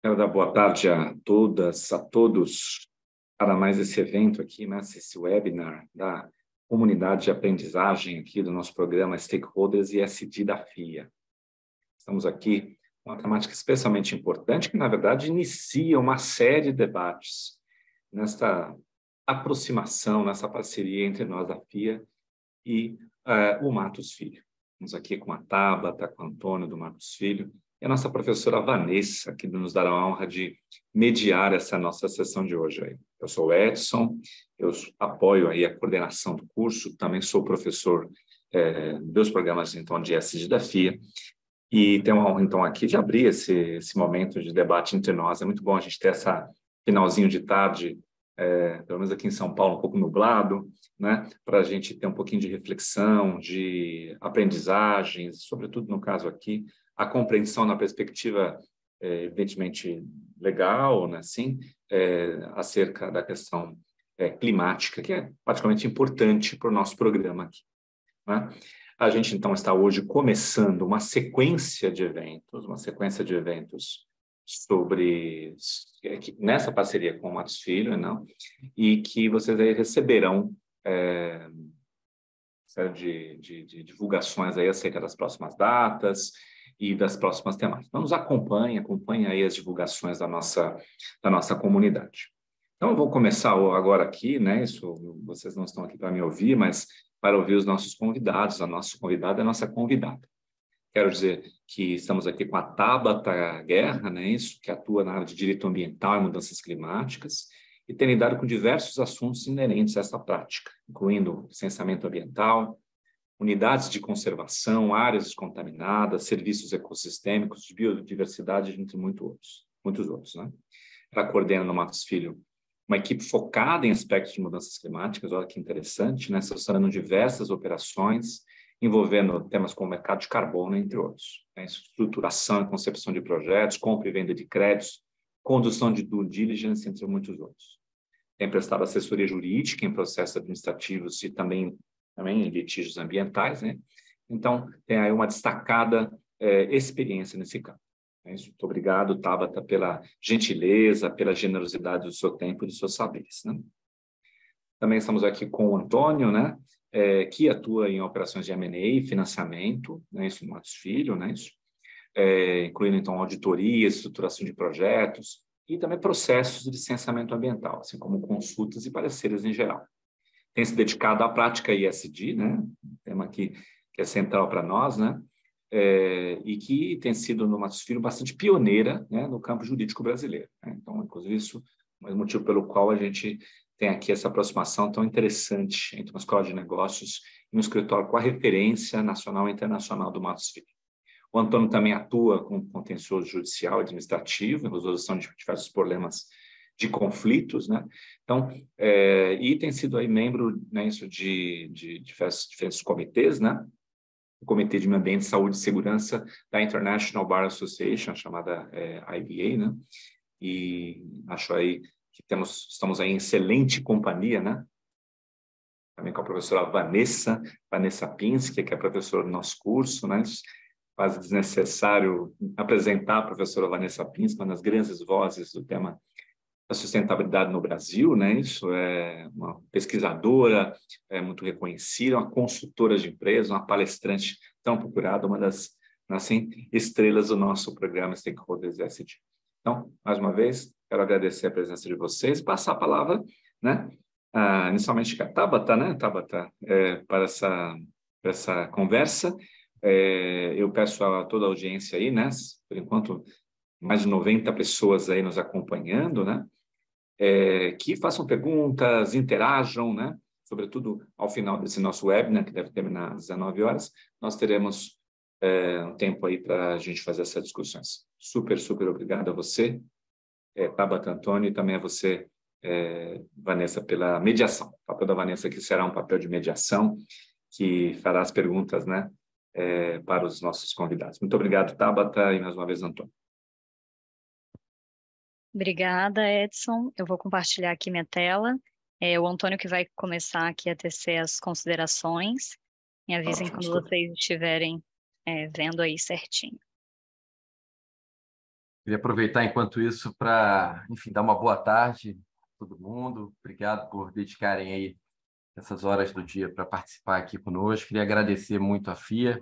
Quero dar boa tarde a todas, a todos, para mais esse evento aqui, né, esse webinar da comunidade de aprendizagem aqui do nosso programa Stakeholders ESG da FIA. Estamos aqui com uma temática especialmente importante, que, na verdade, inicia uma série de debates nesta aproximação, nessa parceria entre nós da FIA e o Matos Filho. Estamos aqui com a Tabata, com o Antônio do Matos Filho, e a nossa professora Vanessa, que nos dará a honra de mediar essa nossa sessão de hoje. Aí. Eu sou o Edson, eu apoio aí a coordenação do curso, também sou professor dos programas então, de ESG da FIA, e tenho a honra, então, aqui de abrir esse momento de debate entre nós. É muito bom a gente ter essa finalzinho de tarde, pelo menos aqui em São Paulo, um pouco nublado, né, para a gente ter um pouquinho de reflexão, de aprendizagens, sobretudo no caso aqui, a compreensão na perspectiva, evidentemente, legal, né, assim, acerca da questão climática, que é praticamente importante para o nosso programa aqui. Né? A gente, então, está hoje começando uma sequência de eventos sobre nessa parceria com o Matos Filho, não? E que vocês aí receberão série de divulgações aí acerca das próximas datas e das próximas temáticas. Então, nos acompanhe aí as divulgações da nossa comunidade. Então, eu vou começar agora aqui, né? Vocês não estão aqui para me ouvir, mas para ouvir os nossos convidados. A nossa convidada é a nossa convidada. Quero dizer que estamos aqui com a Tabata Guerra, né? Isso, que atua na área de direito ambiental e mudanças climáticas, e tem lidado com diversos assuntos inerentes a essa prática, incluindo licenciamento ambiental, unidades de conservação, áreas descontaminadas, serviços ecossistêmicos, de biodiversidade, entre muitos outros. Né? Ela coordena no Matos Filho uma equipe focada em aspectos de mudanças climáticas, olha que interessante, né? Assessorando diversas operações envolvendo temas como mercado de carbono, entre outros. Né? Estruturação e concepção de projetos, compra e venda de créditos, condução de due diligence, entre muitos outros. Tem prestado assessoria jurídica em processos administrativos e também em litígios ambientais, né? Então, tem aí uma destacada experiência nesse campo. Muito obrigado, Tabata, pela gentileza, pela generosidade do seu tempo e dos seus saberes. Né? Também estamos aqui com o Antônio, né? Que atua em operações de M&A, financiamento, né? Isso no Matos Filho, né? Isso. Incluindo, então, auditoria, estruturação de projetos e também processos de licenciamento ambiental, assim como consultas e pareceres em geral. Tem se dedicado à prática ESG, né? Um tema aqui que é central para nós, né? E que tem sido, no Matos Filho, bastante pioneira, né, no campo jurídico brasileiro. Né? Então, inclusive, isso é o motivo pelo qual a gente tem aqui essa aproximação tão interessante entre uma escola de negócios e um escritório com a referência nacional e internacional do Matos Filho. O Antônio também atua com contencioso judicial e administrativo, em resolução de diversos problemas de conflitos, né? Então, e tem sido aí membro, né, isso de diferentes comitês, né? O Comitê de Meio Ambiente, Saúde e Segurança da International Bar Association, chamada IBA, né? E acho aí que estamos aí em excelente companhia, né? Também com a professora Vanessa Pinsky, que é professora do nosso curso, né? Quase desnecessário apresentar a professora Vanessa Pinsky, uma das grandes vozes do tema da sustentabilidade no Brasil, né? Isso é uma pesquisadora muito reconhecida, uma consultora de empresas, uma palestrante tão procurada, uma das assim, estrelas do nosso programa Stakeholders ESG. Então, mais uma vez, quero agradecer a presença de vocês e passar a palavra, né? Inicialmente a Tabata, né? Tabata, para essa conversa. Eu peço a toda a audiência aí, né? Por enquanto, mais de 90 pessoas aí nos acompanhando, né? Que façam perguntas, interajam, né? Sobretudo ao final desse nosso webinar, que deve terminar às 19 horas, nós teremos um tempo aí para a gente fazer essas discussões. Super obrigado a você, Tabata, Antônio, e também a você, Vanessa, pela mediação. O papel da Vanessa aqui será um papel de mediação, que fará as perguntas, né, para os nossos convidados. Muito obrigado, Tabata, e mais uma vez, Antônio. Obrigada, Edson. Eu vou compartilhar aqui minha tela. É o Antônio que vai começar aqui a tecer as considerações. Me avisem quando vocês estiverem vendo aí certinho. Queria aproveitar, enquanto isso, para, enfim, dar uma boa tarde a todo mundo. Obrigado por dedicarem aí essas horas do dia para participar aqui conosco. Queria agradecer muito a FIA,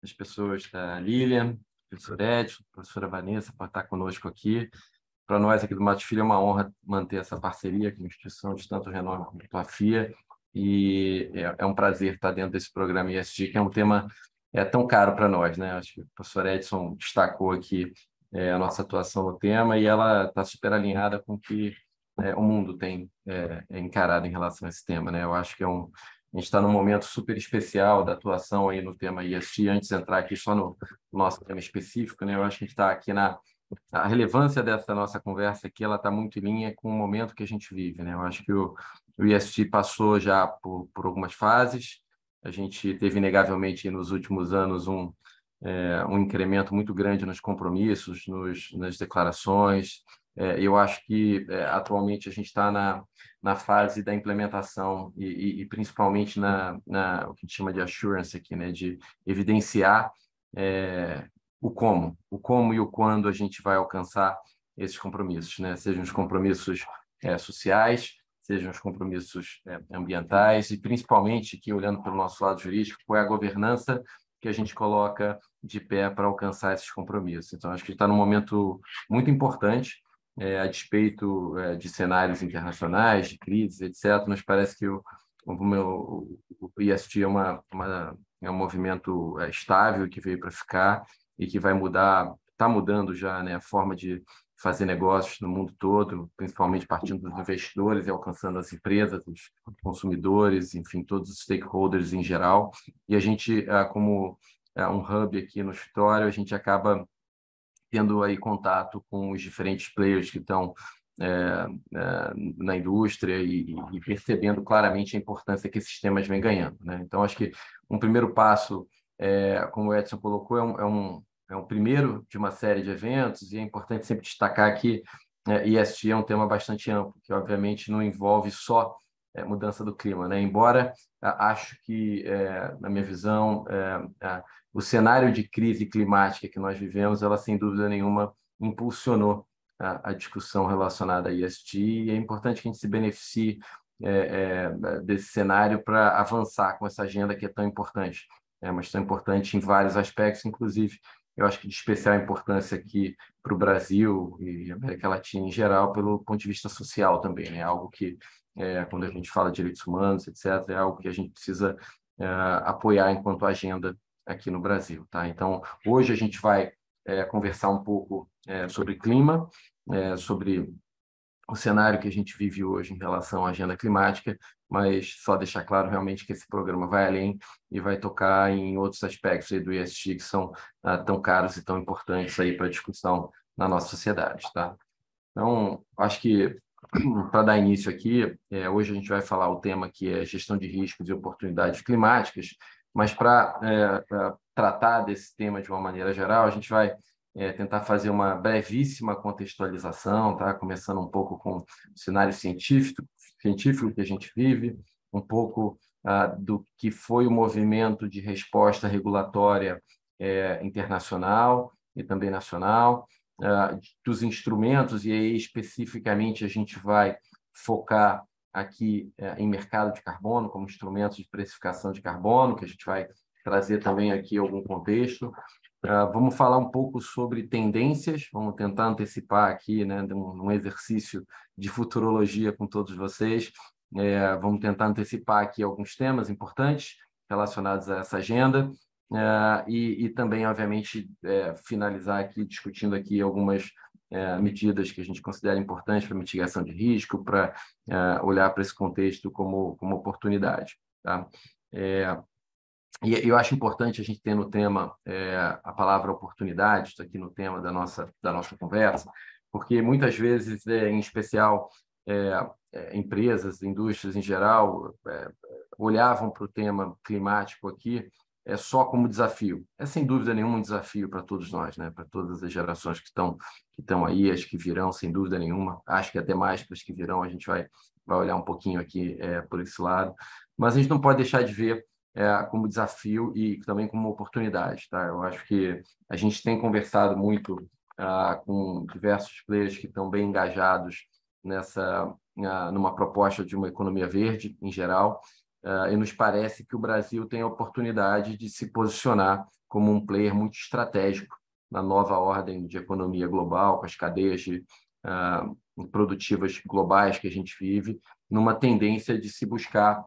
as pessoas da Lilian, professor Edson, professora Vanessa, por estar conosco aqui. Para nós aqui do Mato Filho é uma honra manter essa parceria com a instituição de tanto renome quanto a FIA, e é um prazer estar dentro desse programa ESG, que é um tema tão caro para nós, né? Acho que o professor Edson destacou aqui a nossa atuação no tema, e ela está super alinhada com o que o mundo tem encarado em relação a esse tema, né? Eu acho que a gente está num momento super especial da atuação aí no tema ESG. Antes de entrar aqui só no nosso tema específico, né? Eu acho que a gente está aqui a relevância dessa nossa conversa aqui, ela está muito em linha com o momento que a gente vive, né? Eu acho que o ESG passou já por algumas fases. A gente teve, inegavelmente, nos últimos anos, um incremento muito grande nos compromissos, nas declarações. Eu acho que, atualmente, a gente está na fase da implementação e principalmente o que a gente chama de assurance aqui, né? De evidenciar o como e o quando a gente vai alcançar esses compromissos, né? Sejam os compromissos sociais, sejam os compromissos ambientais, e principalmente, aqui olhando pelo nosso lado jurídico, qual é a governança que a gente coloca de pé para alcançar esses compromissos. Então, acho que está num momento muito importante, a despeito de cenários internacionais, de crises, etc. Nos parece que o ESG é um movimento estável, que veio para ficar e que vai mudar, está mudando já, né, a forma de fazer negócios no mundo todo, principalmente partindo dos investidores e alcançando as empresas, os consumidores, enfim, todos os stakeholders em geral. E a gente, como um hub aqui no escritório, a gente acaba tendo aí contato com os diferentes players que estão na indústria e percebendo claramente a importância que esses temas vêm ganhando, né? Então, acho que um primeiro passo, como o Edson colocou, é um primeiro de uma série de eventos, e é importante sempre destacar que ESG é um tema bastante amplo, que obviamente não envolve só mudança do clima, né? Embora acho que, na minha visão, o cenário de crise climática que nós vivemos, ela sem dúvida nenhuma impulsionou a discussão relacionada a ESG, e é importante que a gente se beneficie desse cenário para avançar com essa agenda que é tão importante, mas tão importante em vários aspectos, inclusive eu acho que de especial importância aqui para o Brasil e América Latina em geral, pelo ponto de vista social também, né? Algo que, quando a gente fala de direitos humanos, etc., é algo que a gente precisa apoiar enquanto agenda aqui no Brasil, tá? Então, hoje a gente vai conversar um pouco sobre clima, sobre o cenário que a gente vive hoje em relação à agenda climática, mas só deixar claro realmente que esse programa vai além e vai tocar em outros aspectos aí do ESG que são tão caros e tão importantes aí para a discussão na nossa sociedade, tá? Então, acho que, para dar início aqui, hoje a gente vai falar o tema que é gestão de riscos e oportunidades climáticas, mas para tratar desse tema de uma maneira geral, a gente vai tentar fazer uma brevíssima contextualização, tá? Começando um pouco com o cenário científico que a gente vive, um pouco do que foi o movimento de resposta regulatória internacional e também nacional, dos instrumentos, e aí especificamente a gente vai focar aqui em mercado de carbono, como instrumentos de precificação de carbono, que a gente vai trazer também aqui algum contexto. Vamos falar um pouco sobre tendências, vamos tentar antecipar aqui, né, um exercício de futurologia com todos vocês. Vamos tentar antecipar aqui alguns temas importantes relacionados a essa agenda, e também, obviamente, finalizar aqui discutindo aqui algumas medidas que a gente considera importantes para mitigação de risco, para olhar para esse contexto como oportunidade, tá? E eu acho importante a gente ter no tema a palavra oportunidade, isso aqui no tema da nossa conversa, porque muitas vezes, em especial, empresas, indústrias em geral, olhavam para o tema climático aqui só como desafio. É sem dúvida nenhuma um desafio para todos nós, né? Para todas as gerações que estão aí, as que virão, sem dúvida nenhuma. Acho que até mais para as que virão, a gente vai olhar um pouquinho aqui por esse lado. Mas a gente não pode deixar de ver como desafio e também como oportunidade, tá? Eu acho que a gente tem conversado muito com diversos players que estão bem engajados numa proposta de uma economia verde em geral, e nos parece que o Brasil tem a oportunidade de se posicionar como um player muito estratégico na nova ordem de economia global, com as cadeias produtivas globais que a gente vive, numa tendência de se buscar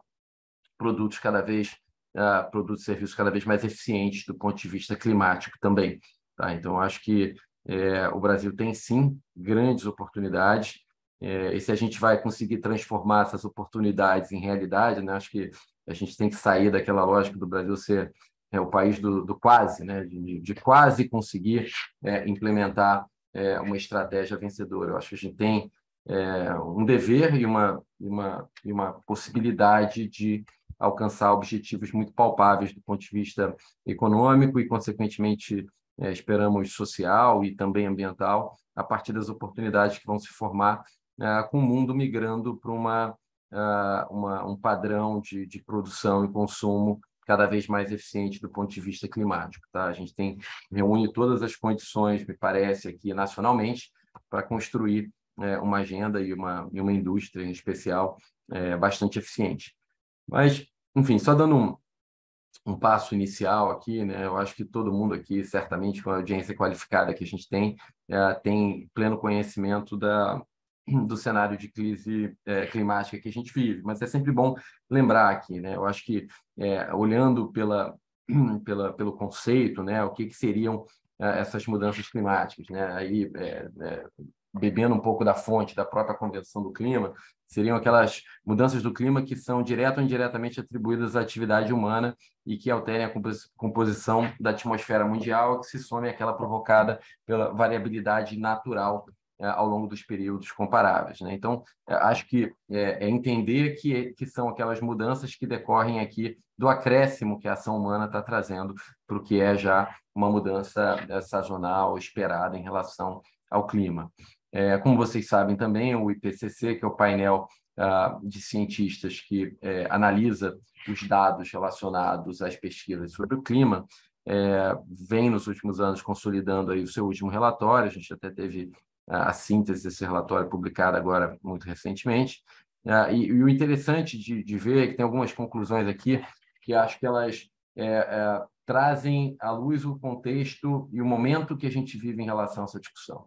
produtos e serviços cada vez mais eficientes do ponto de vista climático também. Tá? Então, acho que o Brasil tem, sim, grandes oportunidades, e se a gente vai conseguir transformar essas oportunidades em realidade, né? Acho que a gente tem que sair daquela lógica do Brasil ser o país do quase, né? De quase conseguir implementar uma estratégia vencedora. Eu acho que a gente tem um dever e uma possibilidade de alcançar objetivos muito palpáveis do ponto de vista econômico e, consequentemente, esperamos social e também ambiental, a partir das oportunidades que vão se formar com o mundo migrando para um padrão de produção e consumo cada vez mais eficiente do ponto de vista climático. Tá? A gente reúne todas as condições, me parece, aqui nacionalmente, para construir uma agenda e uma indústria, em especial, bastante eficiente. Mas, enfim, só dando um passo inicial aqui, né? Eu acho que todo mundo aqui, certamente, com a audiência qualificada que a gente tem pleno conhecimento do cenário de crise climática que a gente vive. Mas é sempre bom lembrar aqui, né? Eu acho que, olhando pelo conceito, né? O que seriam essas mudanças climáticas, né? Aí, bebendo um pouco da fonte da própria Convenção do Clima, seriam aquelas mudanças do clima que são direta ou indiretamente atribuídas à atividade humana e que alterem a composição da atmosfera mundial, que se some àquela provocada pela variabilidade natural ao longo dos períodos comparáveis, né? Então, acho que entender que são aquelas mudanças que decorrem aqui do acréscimo que a ação humana está trazendo para o que é já uma mudança sazonal esperada em relação ao clima. Como vocês sabem também, o IPCC, que é o painel de cientistas que analisa os dados relacionados às pesquisas sobre o clima, vem nos últimos anos consolidando aí o seu último relatório. A gente até teve a síntese desse relatório publicada agora muito recentemente. E o interessante de ver é que tem algumas conclusões aqui que acho que elas trazem à luz o contexto e o momento que a gente vive em relação a essa discussão.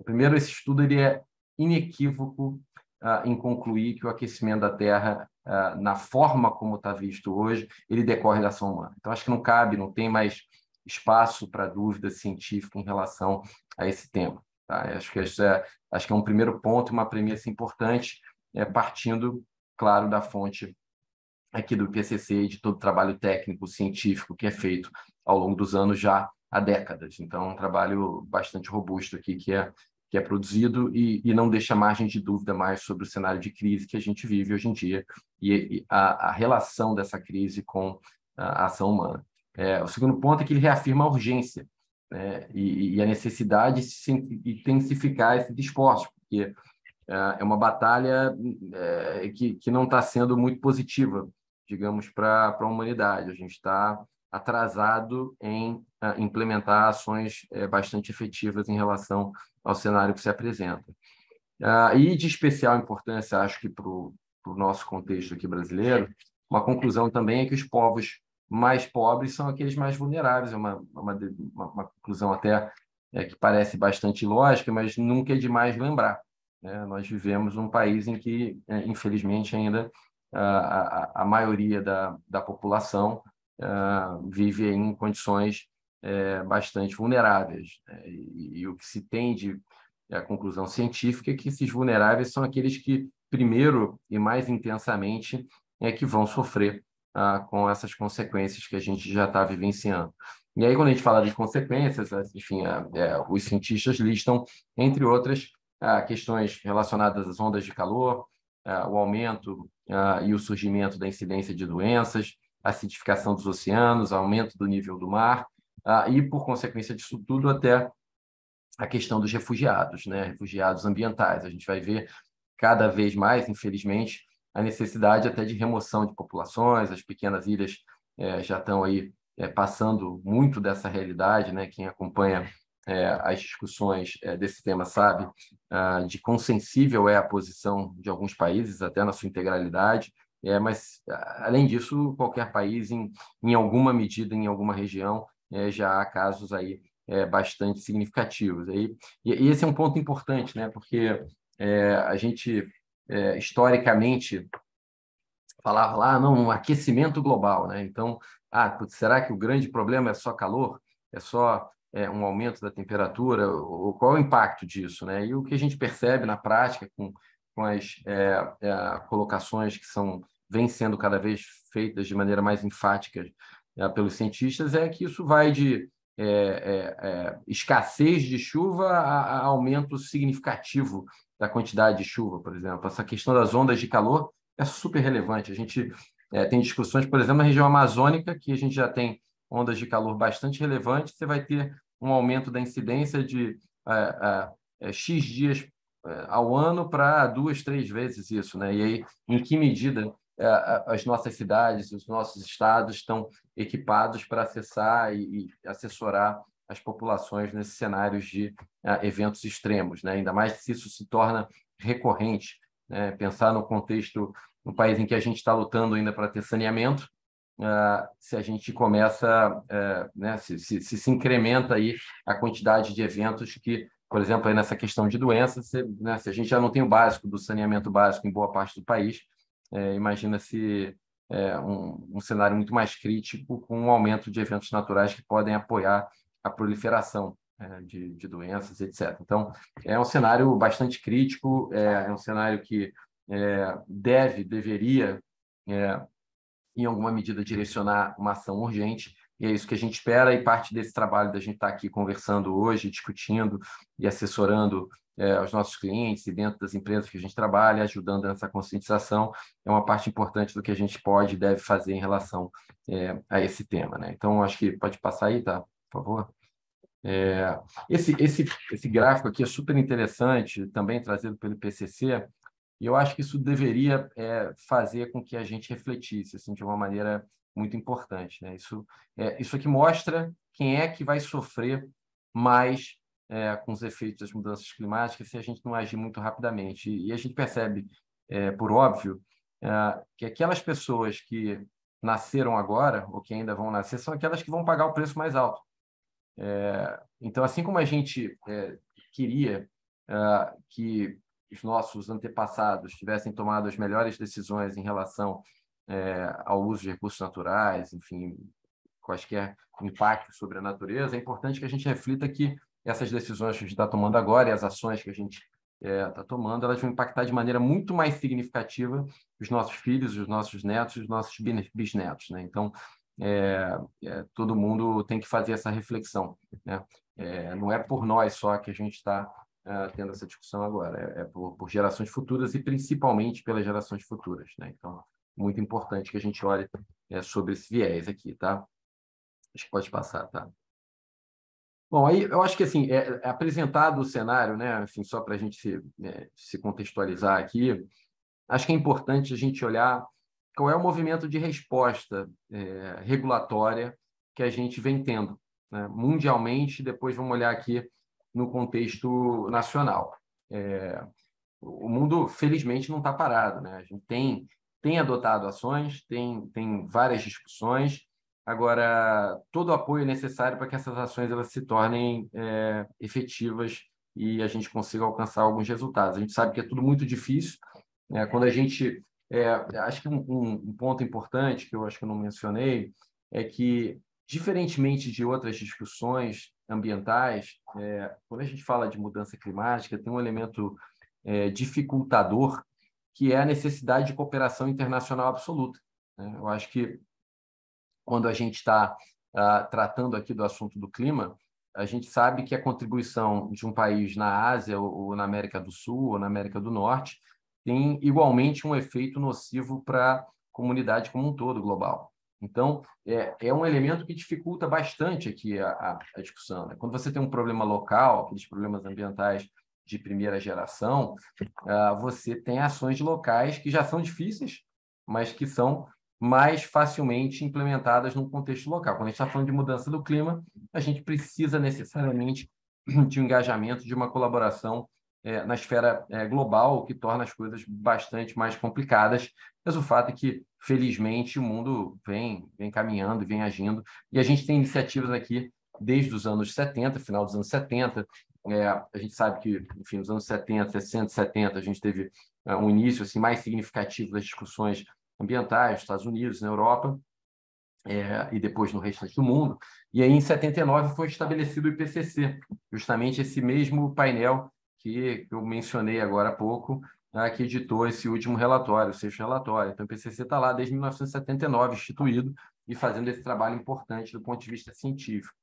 Primeiro, esse estudo ele é inequívoco em concluir que o aquecimento da Terra, na forma como está visto hoje, ele decorre da ação humana. Então, acho que não tem mais espaço para dúvida científica em relação a esse tema. Tá? Acho que é um primeiro ponto, uma premissa importante, partindo, claro, da fonte aqui do IPCC e de todo o trabalho técnico, científico que é feito ao longo dos anos, já há décadas. Então, um trabalho bastante robusto aqui que é produzido e não deixa margem de dúvida mais sobre o cenário de crise que a gente vive hoje em dia e a relação dessa crise com a ação humana. O segundo ponto é que ele reafirma a urgência, né, e a necessidade de se intensificar esses esforços, porque é uma batalha que não está sendo muito positiva, digamos, para a humanidade. A gente está atrasado em implementar ações bastante efetivas em relação ao cenário que se apresenta. E de especial importância, acho que para o nosso contexto aqui brasileiro, uma conclusão também é que os povos mais pobres são aqueles mais vulneráveis. É uma conclusão até que parece bastante lógica, mas nunca é demais lembrar, né? Nós vivemos num país em que, infelizmente, ainda a maioria da população vive em condições bastante vulneráveis, né? E o que se tem a conclusão científica é que esses vulneráveis são aqueles que, primeiro e mais intensamente, que vão sofrer com essas consequências que a gente já está vivenciando. E aí, quando a gente fala de consequências, enfim, os cientistas listam, entre outras, questões relacionadas às ondas de calor, o aumento e o surgimento da incidência de doenças, a acidificação dos oceanos, aumento do nível do mar, e, por consequência disso tudo, até a questão dos refugiados, né? Refugiados ambientais. A gente vai ver cada vez mais, infelizmente, a necessidade até de remoção de populações. As pequenas ilhas já estão aí passando muito dessa realidade, né? Quem acompanha as discussões desse tema sabe de quão sensível é a posição de alguns países, até na sua integralidade, mas, além disso, qualquer país, em alguma medida, em alguma região, já há casos aí bastante significativos. E esse é um ponto importante, né? Porque a gente, historicamente, falava lá, não, um aquecimento global, né? Então, será que o grande problema é só calor? É só um aumento da temperatura? Qual é o impacto disso, né? E o que a gente percebe na prática com as colocações que vêm sendo cada vez feitas de maneira mais enfática pelos cientistas é que isso vai de escassez de chuva a aumento significativo da quantidade de chuva, por exemplo. Essa questão das ondas de calor é super relevante. A gente tem discussões, por exemplo, na região amazônica, que a gente já tem ondas de calor bastante relevantes, você vai ter um aumento da incidência de X dias ao ano para 2, 3 vezes isso, né? E aí, em que medida as nossas cidades, os nossos estados estão equipados para acessar e assessorar as populações nesses cenários de eventos extremos, né? Ainda mais se isso se torna recorrente, né? Pensar no contexto, no país em que a gente está lutando ainda para ter saneamento, se a gente começa, né, se incrementa aí a quantidade de eventos que, por exemplo, aí nessa questão de doenças, né, se a gente já não tem o básico do saneamento básico em boa parte do país, imagina-se um cenário muito mais crítico com um aumento de eventos naturais que podem apoiar a proliferação de doenças, etc. Então, é um cenário bastante crítico, é um cenário que deveria, em alguma medida, direcionar uma ação urgente, e é isso que a gente espera, e parte desse trabalho da gente estar aqui conversando hoje, discutindo e assessorando os nossos clientes e dentro das empresas que a gente trabalha, ajudando nessa conscientização, é uma parte importante do que a gente pode e deve fazer em relação a esse tema, né? Então, acho que pode passar aí, tá? Por favor. Esse gráfico aqui é super interessante, também trazido pelo IPCC, e eu acho que isso deveria fazer com que a gente refletisse assim, de uma maneira muito importante, né? Isso aqui mostra quem é que vai sofrer mais com os efeitos das mudanças climáticas se a gente não agir muito rapidamente. E a gente percebe, por óbvio, que aquelas pessoas que nasceram agora, ou que ainda vão nascer, são aquelas que vão pagar o preço mais alto. Então, assim como a gente queria que os nossos antepassados tivessem tomado as melhores decisões em relação ao uso de recursos naturais, enfim, quaisquer impactos sobre a natureza, é importante que a gente reflita que essas decisões que a gente está tomando agora e as ações que a gente está tomando, elas vão impactar de maneira muito mais significativa os nossos filhos, os nossos netos e os nossos bisnetos, né? Então, todo mundo tem que fazer essa reflexão, né? Não é por nós só que a gente está tendo essa discussão agora, é por gerações futuras e principalmente pelas gerações futuras, né? Então, muito importante que a gente olhe sobre esse viés aqui, tá? Acho que pode passar, tá? Bom, aí eu acho que assim, apresentado o cenário, né? Enfim, só para a gente se contextualizar aqui, acho que é importante a gente olhar qual é o movimento de resposta regulatória que a gente vem tendo, né? Mundialmente. Depois vamos olhar aqui no contexto nacional. O mundo, felizmente, não está parado, né? A gente tem adotado ações, tem várias discussões. Agora, todo o apoio é necessário para que essas ações elas se tornem efetivas e a gente consiga alcançar alguns resultados. A gente sabe que é tudo muito difícil, né? Quando a gente... acho que um ponto importante que eu acho que eu não mencionei é que, diferentemente de outras discussões ambientais, quando a gente fala de mudança climática, tem um elemento dificultador, que é a necessidade de cooperação internacional absoluta, né? Eu acho que quando a gente está tratando aqui do assunto do clima, a gente sabe que a contribuição de um país na Ásia ou na América do Sul ou na América do Norte tem igualmente um efeito nocivo para a comunidade como um todo global. Então, é um elemento que dificulta bastante aqui a discussão, né? Quando você tem um problema local, aqueles problemas ambientais de primeira geração, você tem ações locais que já são difíceis, mas que são mais facilmente implementadas num contexto local. Quando a gente está falando de mudança do clima, a gente precisa necessariamente de um engajamento, de uma colaboração na esfera global, o que torna as coisas bastante mais complicadas. Mas o fato é que, felizmente, o mundo vem caminhando e vem agindo. E a gente tem iniciativas aqui desde os anos 70, final dos anos 70. A gente sabe que, enfim, nos anos 70, 60, 70, a gente teve um início assim, mais significativo das discussões ambientais nos Estados Unidos, na Europa, e depois no restante do mundo. E aí, em 79, foi estabelecido o IPCC, justamente esse mesmo painel que eu mencionei agora há pouco, que editou esse último relatório, o sexto relatório. Então, o IPCC está lá desde 1979, instituído, e fazendo esse trabalho importante do ponto de vista científico.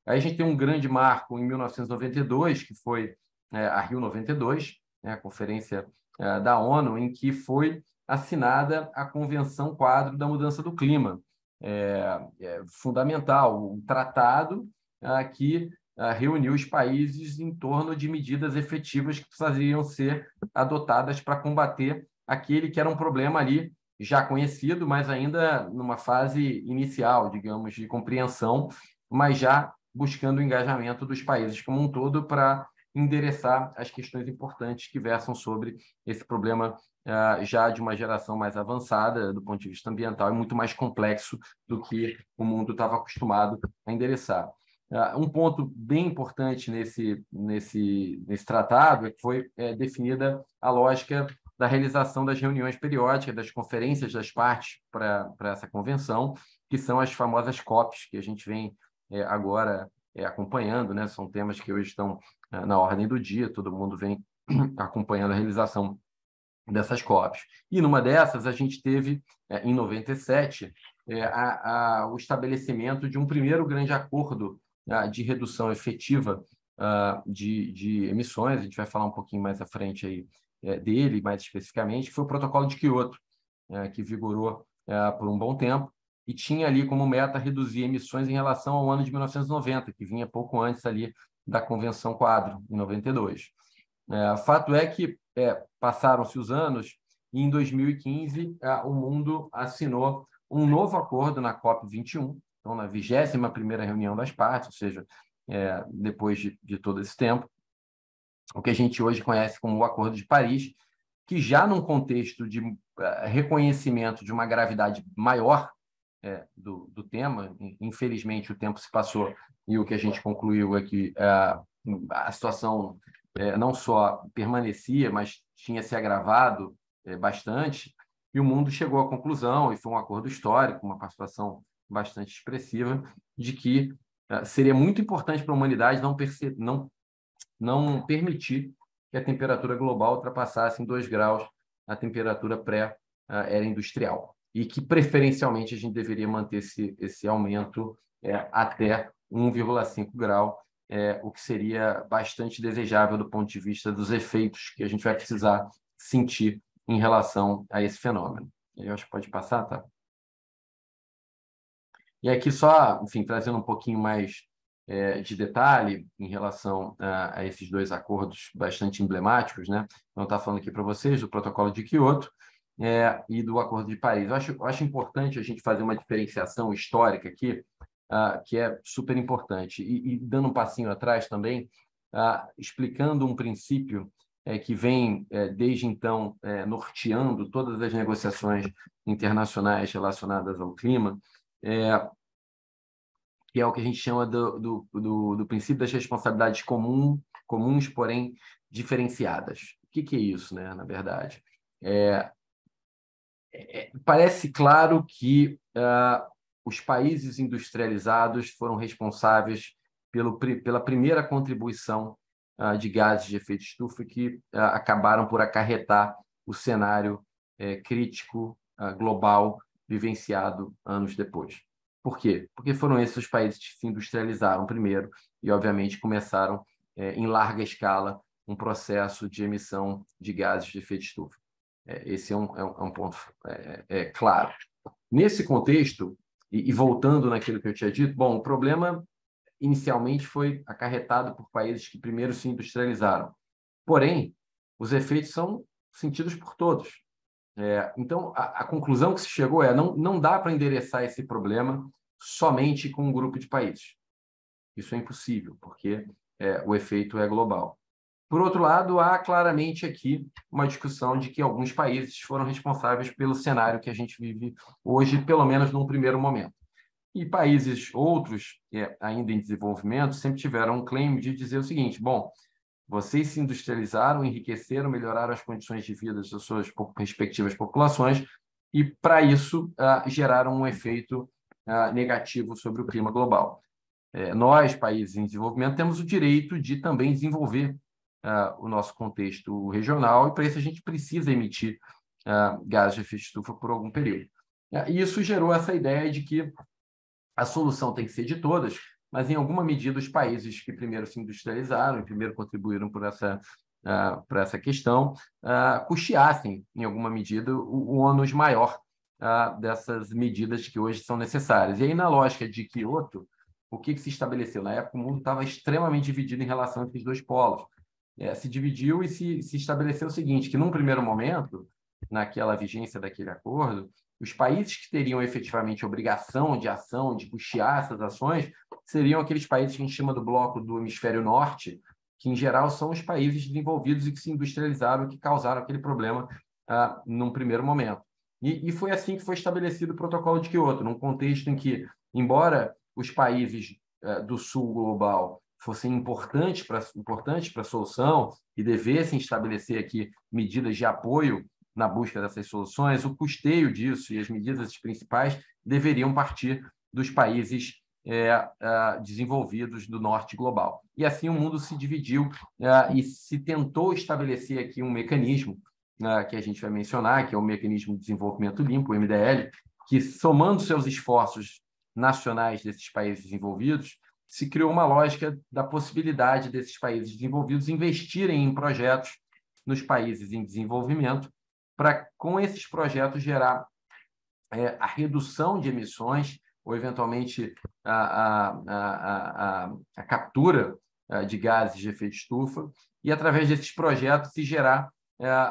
Aí a gente tem um grande marco em 1992, que foi a Rio 92, a Conferência da ONU, em que foi assinada a Convenção Quadro da Mudança do Clima. Fundamental, um tratado que reuniu os países em torno de medidas efetivas que precisariam ser adotadas para combater aquele que era um problema ali já conhecido, mas ainda numa fase inicial, digamos, de compreensão, mas já buscando o engajamento dos países como um todo para endereçar as questões importantes que versam sobre esse problema já de uma geração mais avançada do ponto de vista ambiental e muito mais complexo do que o mundo estava acostumado a endereçar. Um ponto bem importante nesse tratado é que foi definida a lógica da realização das reuniões periódicas, das conferências das partes para essa convenção, que são as famosas COPs, que a gente vem agora acompanhando, né? São temas que hoje estão na ordem do dia, todo mundo vem acompanhando a realização dessas COPs. E numa dessas, a gente teve, em 97, o estabelecimento de um primeiro grande acordo de redução efetiva de emissões. A gente vai falar um pouquinho mais à frente aí, dele, mais especificamente, que foi o Protocolo de Quioto, que vigorou por um bom tempo, e tinha ali como meta reduzir emissões em relação ao ano de 1990, que vinha pouco antes ali da Convenção Quadro, em 92. Fato é que passaram-se os anos e, em 2015, o mundo assinou um novo acordo na COP21, então, na 21ª reunião das partes, ou seja, depois de todo esse tempo, o que a gente hoje conhece como o Acordo de Paris, que já num contexto de reconhecimento de uma gravidade maior do tema, infelizmente o tempo se passou e o que a gente concluiu é que a situação não só permanecia, mas tinha se agravado bastante, e o mundo chegou à conclusão, e foi um acordo histórico, uma participação bastante expressiva, de que seria muito importante para a humanidade não permitir que a temperatura global ultrapassasse em 2 graus a temperatura pré-era industrial, e que, preferencialmente, a gente deveria manter esse aumento até 1,5 grau, o que seria bastante desejável do ponto de vista dos efeitos que a gente vai precisar sentir em relação a esse fenômeno. Eu acho que pode passar, tá? E aqui só, enfim, trazendo um pouquinho mais de detalhe em relação a esses 2 acordos bastante emblemáticos, né? Então, está falando aqui para vocês do Protocolo de Quioto e do Acordo de Paris. Eu acho importante a gente fazer uma diferenciação histórica aqui, que é super importante. E dando um passinho atrás também, explicando um princípio que vem, desde então, norteando todas as negociações internacionais relacionadas ao clima, que é o que a gente chama do princípio das responsabilidades comuns, porém diferenciadas. O que é isso, né, na verdade? Parece claro que os países industrializados foram responsáveis pela primeira contribuição de gases de efeito estufa que acabaram por acarretar o cenário crítico global vivenciado anos depois. Por quê? Porque foram esses os países que se industrializaram primeiro e, obviamente, começaram em larga escala um processo de emissão de gases de efeito estufa. Esse é um ponto claro. Nesse contexto, e voltando naquilo que eu tinha dito, bom, o problema inicialmente foi acarretado por países que primeiro se industrializaram. Porém, os efeitos são sentidos por todos. Então, a conclusão que se chegou não dá para endereçar esse problema somente com um grupo de países. Isso é impossível, porque o efeito é global. Por outro lado, há claramente aqui uma discussão de que alguns países foram responsáveis pelo cenário que a gente vive hoje, pelo menos num primeiro momento. E países outros, ainda em desenvolvimento, sempre tiveram um claim de dizer o seguinte: bom, vocês se industrializaram, enriqueceram, melhoraram as condições de vida das suas respectivas populações e, para isso, geraram um efeito negativo sobre o clima global. Nós, países em desenvolvimento, temos o direito de também desenvolver o nosso contexto regional e, para isso, a gente precisa emitir gases de efeito de estufa por algum período. E isso gerou essa ideia de que a solução tem que ser de todas, mas, em alguma medida, os países que primeiro se industrializaram e primeiro contribuíram por essa questão custeassem, em alguma medida, o ônus maior dessas medidas que hoje são necessárias. E aí, na lógica de Kyoto, o que se estabeleceu? Na época, o mundo estava extremamente dividido em relação a esses dois polos. Se dividiu e se estabeleceu o seguinte, que, num primeiro momento, naquela vigência daquele acordo, os países que teriam efetivamente obrigação de ação, de custear essas ações, seriam aqueles países que a gente chama do bloco do hemisfério norte, que, em geral, são os países desenvolvidos e que se industrializaram, que causaram aquele problema num primeiro momento. E foi assim que foi estabelecido o Protocolo de Kyoto, num contexto em que, embora os países do sul global fossem importantes para a solução e devessem estabelecer aqui medidas de apoio na busca dessas soluções, o custeio disso e as medidas principais deveriam partir dos países desenvolvidos do norte global. E assim o mundo se dividiu e se tentou estabelecer aqui um mecanismo que a gente vai mencionar, que é o Mecanismo de Desenvolvimento Limpo, o MDL, que, somando seus esforços nacionais desses países desenvolvidos, se criou uma lógica da possibilidade desses países desenvolvidos investirem em projetos nos países em desenvolvimento para, com esses projetos, gerar a redução de emissões ou, eventualmente, a captura de gases de efeito estufa e, através desses projetos, se gerar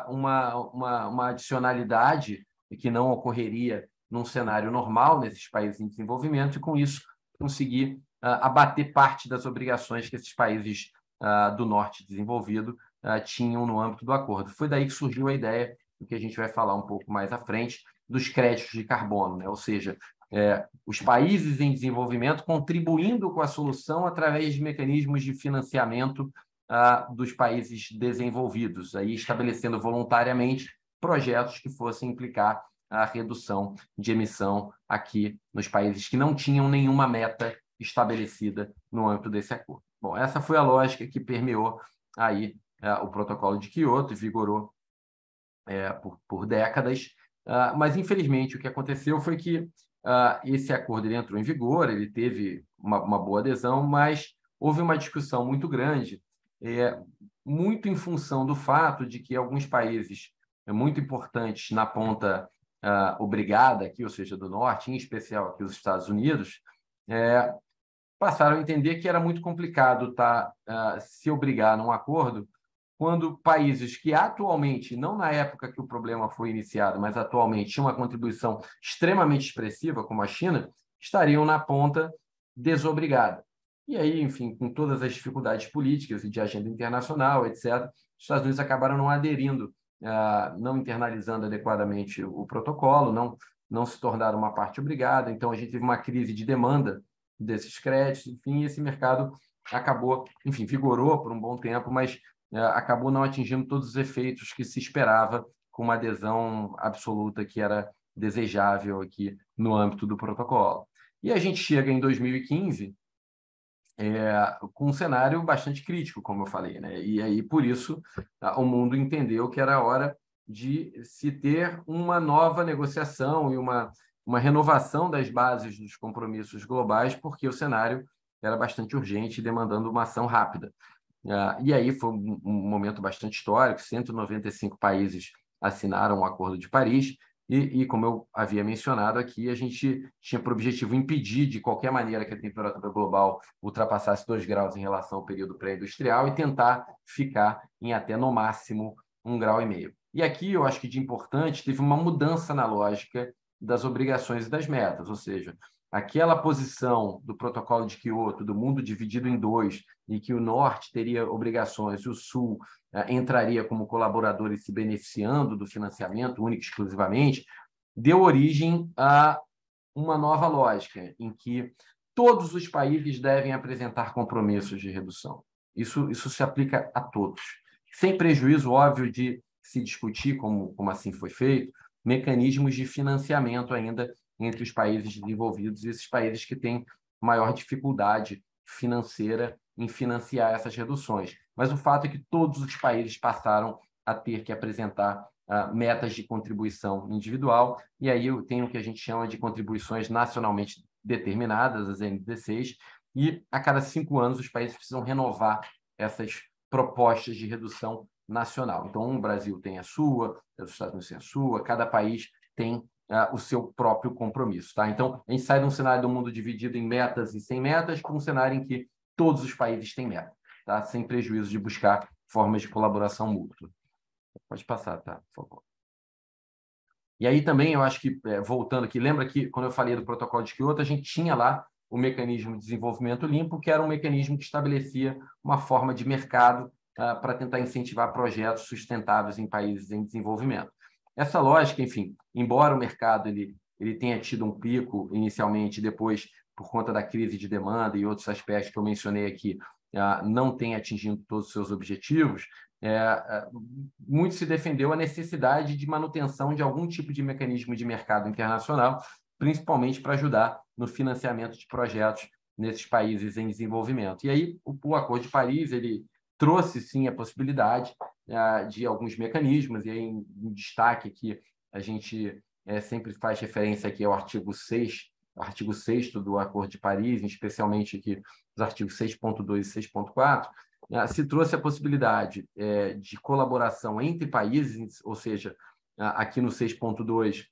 uma adicionalidade que não ocorreria num cenário normal nesses países em desenvolvimento e, com isso, conseguir abater parte das obrigações que esses países do norte desenvolvido tinham no âmbito do acordo. Foi daí que surgiu a ideia, do que a gente vai falar um pouco mais à frente, dos créditos de carbono, né? Ou seja, os países em desenvolvimento contribuindo com a solução através de mecanismos de financiamento dos países desenvolvidos, aí estabelecendo voluntariamente projetos que fossem implicar a redução de emissão aqui nos países que não tinham nenhuma meta estabelecida no âmbito desse acordo. Bom, essa foi a lógica que permeou aí o Protocolo de Kyoto e vigorou por décadas, mas, infelizmente, o que aconteceu foi que esse acordo ele entrou em vigor, ele teve uma boa adesão, mas houve uma discussão muito grande, muito em função do fato de que alguns países muito importantes na ponta obrigada aqui, ou seja, do norte, em especial aqui os Estados Unidos, passaram a entender que era muito complicado se obrigar num acordo quando países que atualmente, não na época que o problema foi iniciado, mas atualmente tinham uma contribuição extremamente expressiva, como a China, estariam na ponta desobrigada. E aí, enfim, com todas as dificuldades políticas e de agenda internacional, etc., os Estados Unidos acabaram não aderindo, não internalizando adequadamente o protocolo, não se tornaram uma parte obrigada. Então, a gente teve uma crise de demanda desses créditos, enfim, e esse mercado acabou, enfim, vigorou por um bom tempo, mas acabou não atingindo todos os efeitos que se esperava com uma adesão absoluta que era desejável aqui no âmbito do protocolo. E a gente chega em 2015 com um cenário bastante crítico, como eu falei, né? E aí, por isso, o mundo entendeu que era hora de se ter uma nova negociação e uma renovação das bases dos compromissos globais, porque o cenário era bastante urgente, demandando uma ação rápida. E aí foi um momento bastante histórico, 195 países assinaram o Acordo de Paris, e como eu havia mencionado aqui, a gente tinha por objetivo impedir, de qualquer maneira, que a temperatura global ultrapassasse 2 graus em relação ao período pré-industrial e tentar ficar em até, no máximo, 1,5 grau. E aqui, eu acho que de importante, teve uma mudança na lógica das obrigações e das metas, ou seja, aquela posição do Protocolo de Quioto, do mundo dividido em dois, e que o Norte teria obrigações e o Sul entraria como colaborador e se beneficiando do financiamento único e exclusivamente, deu origem a uma nova lógica, em que todos os países devem apresentar compromissos de redução. Isso se aplica a todos, sem prejuízo, óbvio, de se discutir, como assim foi feito, mecanismos de financiamento ainda entre os países desenvolvidos e esses países que têm maior dificuldade financeira em financiar essas reduções. Mas o fato é que todos os países passaram a ter que apresentar metas de contribuição individual, e aí eu tenho o que a gente chama de contribuições nacionalmente determinadas, as NDCs, e a cada 5 anos os países precisam renovar essas propostas de redução nacional. Então, o Brasil tem a sua, os Estados Unidos tem a sua, cada país tem o seu próprio compromisso. Tá? Então, a gente sai de um cenário do mundo dividido em metas e sem metas para um cenário em que todos os países têm meta, tá? Sem prejuízo de buscar formas de colaboração mútua. Pode passar, tá? Por favor. E aí também eu acho que, voltando aqui, lembra que quando eu falei do Protocolo de Quioto, a gente tinha lá o mecanismo de desenvolvimento limpo, que era um mecanismo que estabelecia uma forma de mercado para tentar incentivar projetos sustentáveis em países em desenvolvimento. Essa lógica, enfim, embora o mercado ele tenha tido um pico inicialmente, depois, por conta da crise de demanda e outros aspectos que eu mencionei aqui, não tenha atingido todos os seus objetivos, muito se defendeu a necessidade de manutenção de algum tipo de mecanismo de mercado internacional, principalmente para ajudar no financiamento de projetos nesses países em desenvolvimento. E aí o Acordo de Paris ele trouxe, sim, a possibilidade de alguns mecanismos, e aí em destaque aqui a gente sempre faz referência aqui ao artigo 6, artigo 6º do Acordo de Paris, especialmente aqui os artigos 6.2 e 6.4, se trouxe a possibilidade de colaboração entre países, ou seja, aqui no 6.2,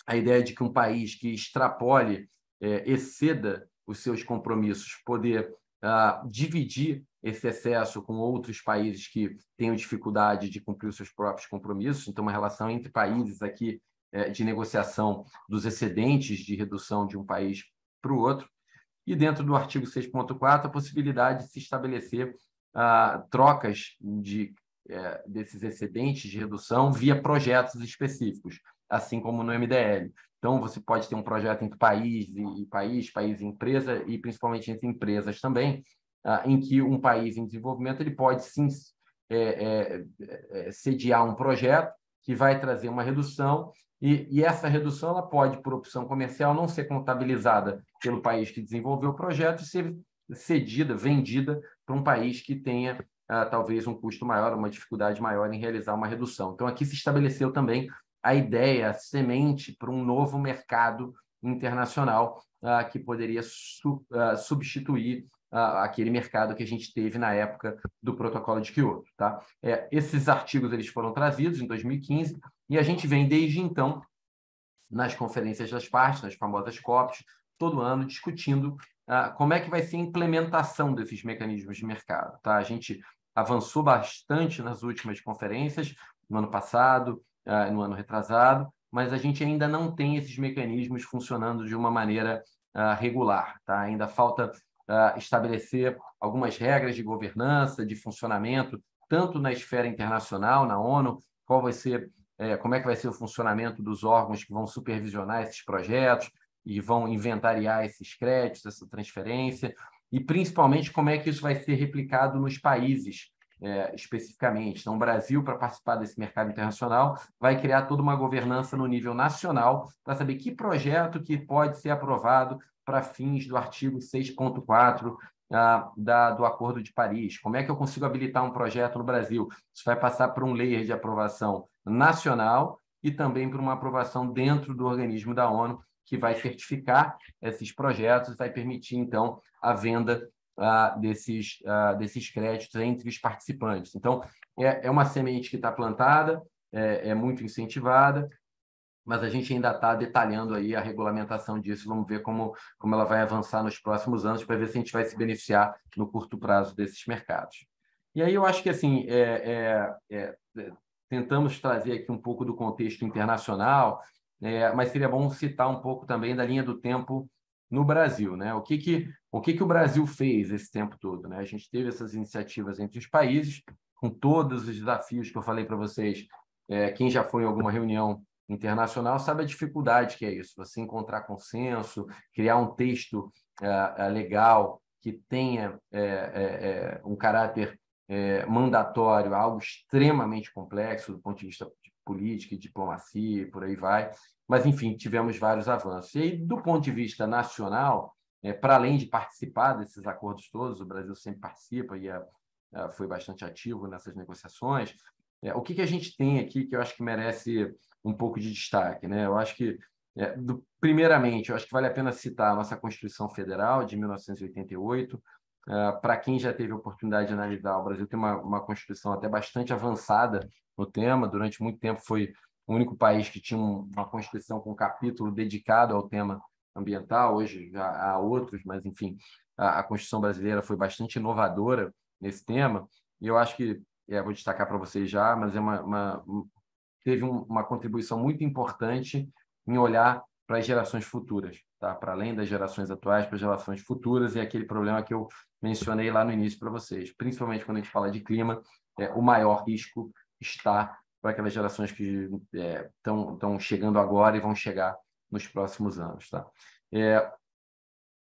a ideia de que um país que extrapole, exceda os seus compromissos, poder dividir esse excesso com outros países que tenham dificuldade de cumprir os seus próprios compromissos. Então, uma relação entre países aqui de negociação dos excedentes de redução de um país para o outro. E dentro do artigo 6.4, a possibilidade de se estabelecer trocas desses excedentes de redução via projetos específicos, assim como no MDL. Então, você pode ter um projeto entre país e país, país e empresa, e principalmente entre empresas também, em que um país em desenvolvimento ele pode, sim, sediar um projeto que vai trazer uma redução, e essa redução ela pode, por opção comercial, não ser contabilizada pelo país que desenvolveu o projeto e ser cedida, vendida para um país que tenha talvez um custo maior, uma dificuldade maior em realizar uma redução. Então, aqui se estabeleceu também a ideia, a semente para um novo mercado internacional que poderia substituir aquele mercado que a gente teve na época do Protocolo de Quioto. Tá? Esses artigos eles foram trazidos em 2015 e a gente vem, desde então, nas conferências das partes, nas famosas COPs, todo ano discutindo como é que vai ser a implementação desses mecanismos de mercado. Tá? A gente avançou bastante nas últimas conferências, no ano passado, no ano retrasado, mas a gente ainda não tem esses mecanismos funcionando de uma maneira regular. Tá? Ainda falta estabelecer algumas regras de governança, de funcionamento, tanto na esfera internacional, na ONU, como é que vai ser o funcionamento dos órgãos que vão supervisionar esses projetos e vão inventariar esses créditos, essa transferência, e principalmente como é que isso vai ser replicado nos países especificamente. Então, o Brasil, para participar desse mercado internacional, vai criar toda uma governança no nível nacional para saber que projeto que pode ser aprovado para fins do artigo 6.4 do Acordo de Paris. Como é que eu consigo habilitar um projeto no Brasil? Isso vai passar por um layer de aprovação nacional e também por uma aprovação dentro do organismo da ONU, que vai certificar esses projetos e vai permitir, então, a venda desses créditos entre os participantes. Então, é uma semente que está plantada, é muito incentivada, mas a gente ainda está detalhando aí a regulamentação disso. Vamos ver como ela vai avançar nos próximos anos para ver se a gente vai se beneficiar no curto prazo desses mercados. E aí eu acho que assim tentamos trazer aqui um pouco do contexto internacional, mas seria bom citar um pouco também da linha do tempo no Brasil, né? O que o Brasil fez esse tempo todo, né? A gente teve essas iniciativas entre os países, com todos os desafios que eu falei para vocês. Quem já foi em alguma reunião internacional sabe a dificuldade que é isso, você encontrar consenso, criar um texto legal que tenha um caráter mandatório, algo extremamente complexo do ponto de vista de política e diplomacia, e por aí vai. Mas, enfim, tivemos vários avanços. E aí, do ponto de vista nacional, para além de participar desses acordos todos, o Brasil sempre participa e foi bastante ativo nessas negociações. O que a gente tem aqui que eu acho que merece um pouco de destaque, né? Eu acho que, primeiramente, eu acho que vale a pena citar a nossa Constituição Federal de 1988. Para quem já teve a oportunidade de analisar, o Brasil tem uma Constituição até bastante avançada no tema. Durante muito tempo foi o único país que tinha uma Constituição com um capítulo dedicado ao tema ambiental. Hoje já há outros, mas, enfim, a Constituição brasileira foi bastante inovadora nesse tema. E eu acho que, vou destacar para vocês já, mas teve uma contribuição muito importante em olhar para as gerações futuras, tá? Para além das gerações atuais, para as gerações futuras, e aquele problema que eu mencionei lá no início para vocês. Principalmente quando a gente fala de clima, o maior risco está para aquelas gerações que estão chegando agora e vão chegar nos próximos anos. Tá?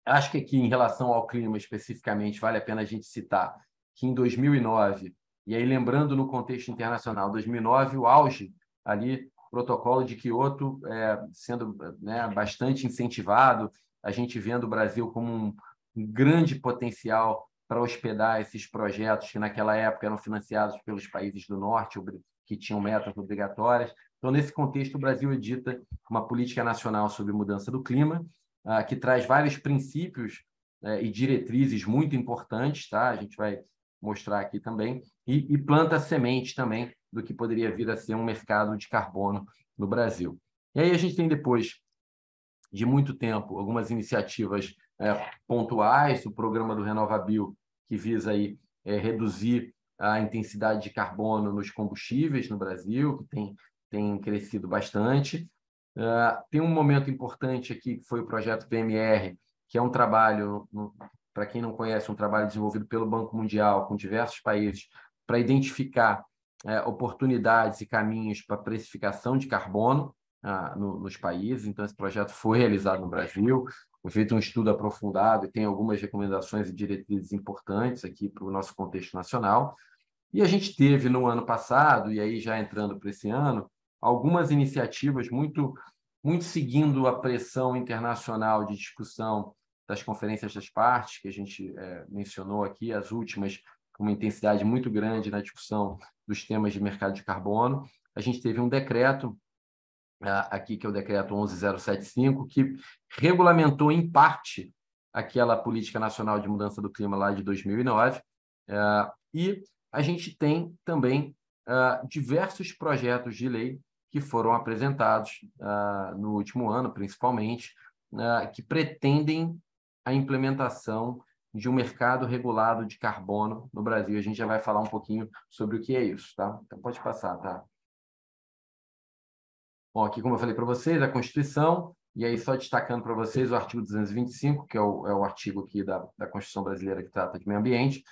Acho que aqui, em relação ao clima especificamente, vale a pena a gente citar que em 2009, e aí lembrando no contexto internacional, 2009, o auge ali, protocolo de Kyoto sendo bastante incentivado, a gente vendo o Brasil como um grande potencial para hospedar esses projetos que naquela época eram financiados pelos países do norte, que tinham metas obrigatórias. Então, nesse contexto, o Brasil edita uma política nacional sobre mudança do clima, que traz vários princípios e diretrizes muito importantes, tá? A gente vai mostrar aqui também, e planta semente também do que poderia vir a ser um mercado de carbono no Brasil. E aí a gente tem, depois de muito tempo, algumas iniciativas pontuais, o programa do RenovaBio, que visa aí, reduzir a intensidade de carbono nos combustíveis no Brasil, que tem crescido bastante. Tem um momento importante aqui, que foi o projeto PMR, que é um trabalho, para quem não conhece, um trabalho desenvolvido pelo Banco Mundial com diversos países para identificar oportunidades e caminhos para precificação de carbono nos países. Então, esse projeto foi realizado no Brasil, foi feito um estudo aprofundado e tem algumas recomendações e diretrizes importantes aqui para o nosso contexto nacional. E a gente teve no ano passado, e aí já entrando para esse ano, algumas iniciativas muito seguindo a pressão internacional de discussão das conferências das partes, que a gente mencionou aqui, as últimas com uma intensidade muito grande na discussão dos temas de mercado de carbono. A gente teve um decreto aqui, que é o decreto 11075, que regulamentou em parte aquela política nacional de mudança do clima lá de 2009, e a gente tem também diversos projetos de lei que foram apresentados no último ano, principalmente, que pretendem a implementação de um mercado regulado de carbono no Brasil. A gente já vai falar um pouquinho sobre o que é isso, tá? Então, pode passar, tá? Bom, aqui, como eu falei para vocês, a Constituição, e aí só destacando para vocês o artigo 225, que é o artigo aqui da Constituição brasileira que trata de meio ambiente.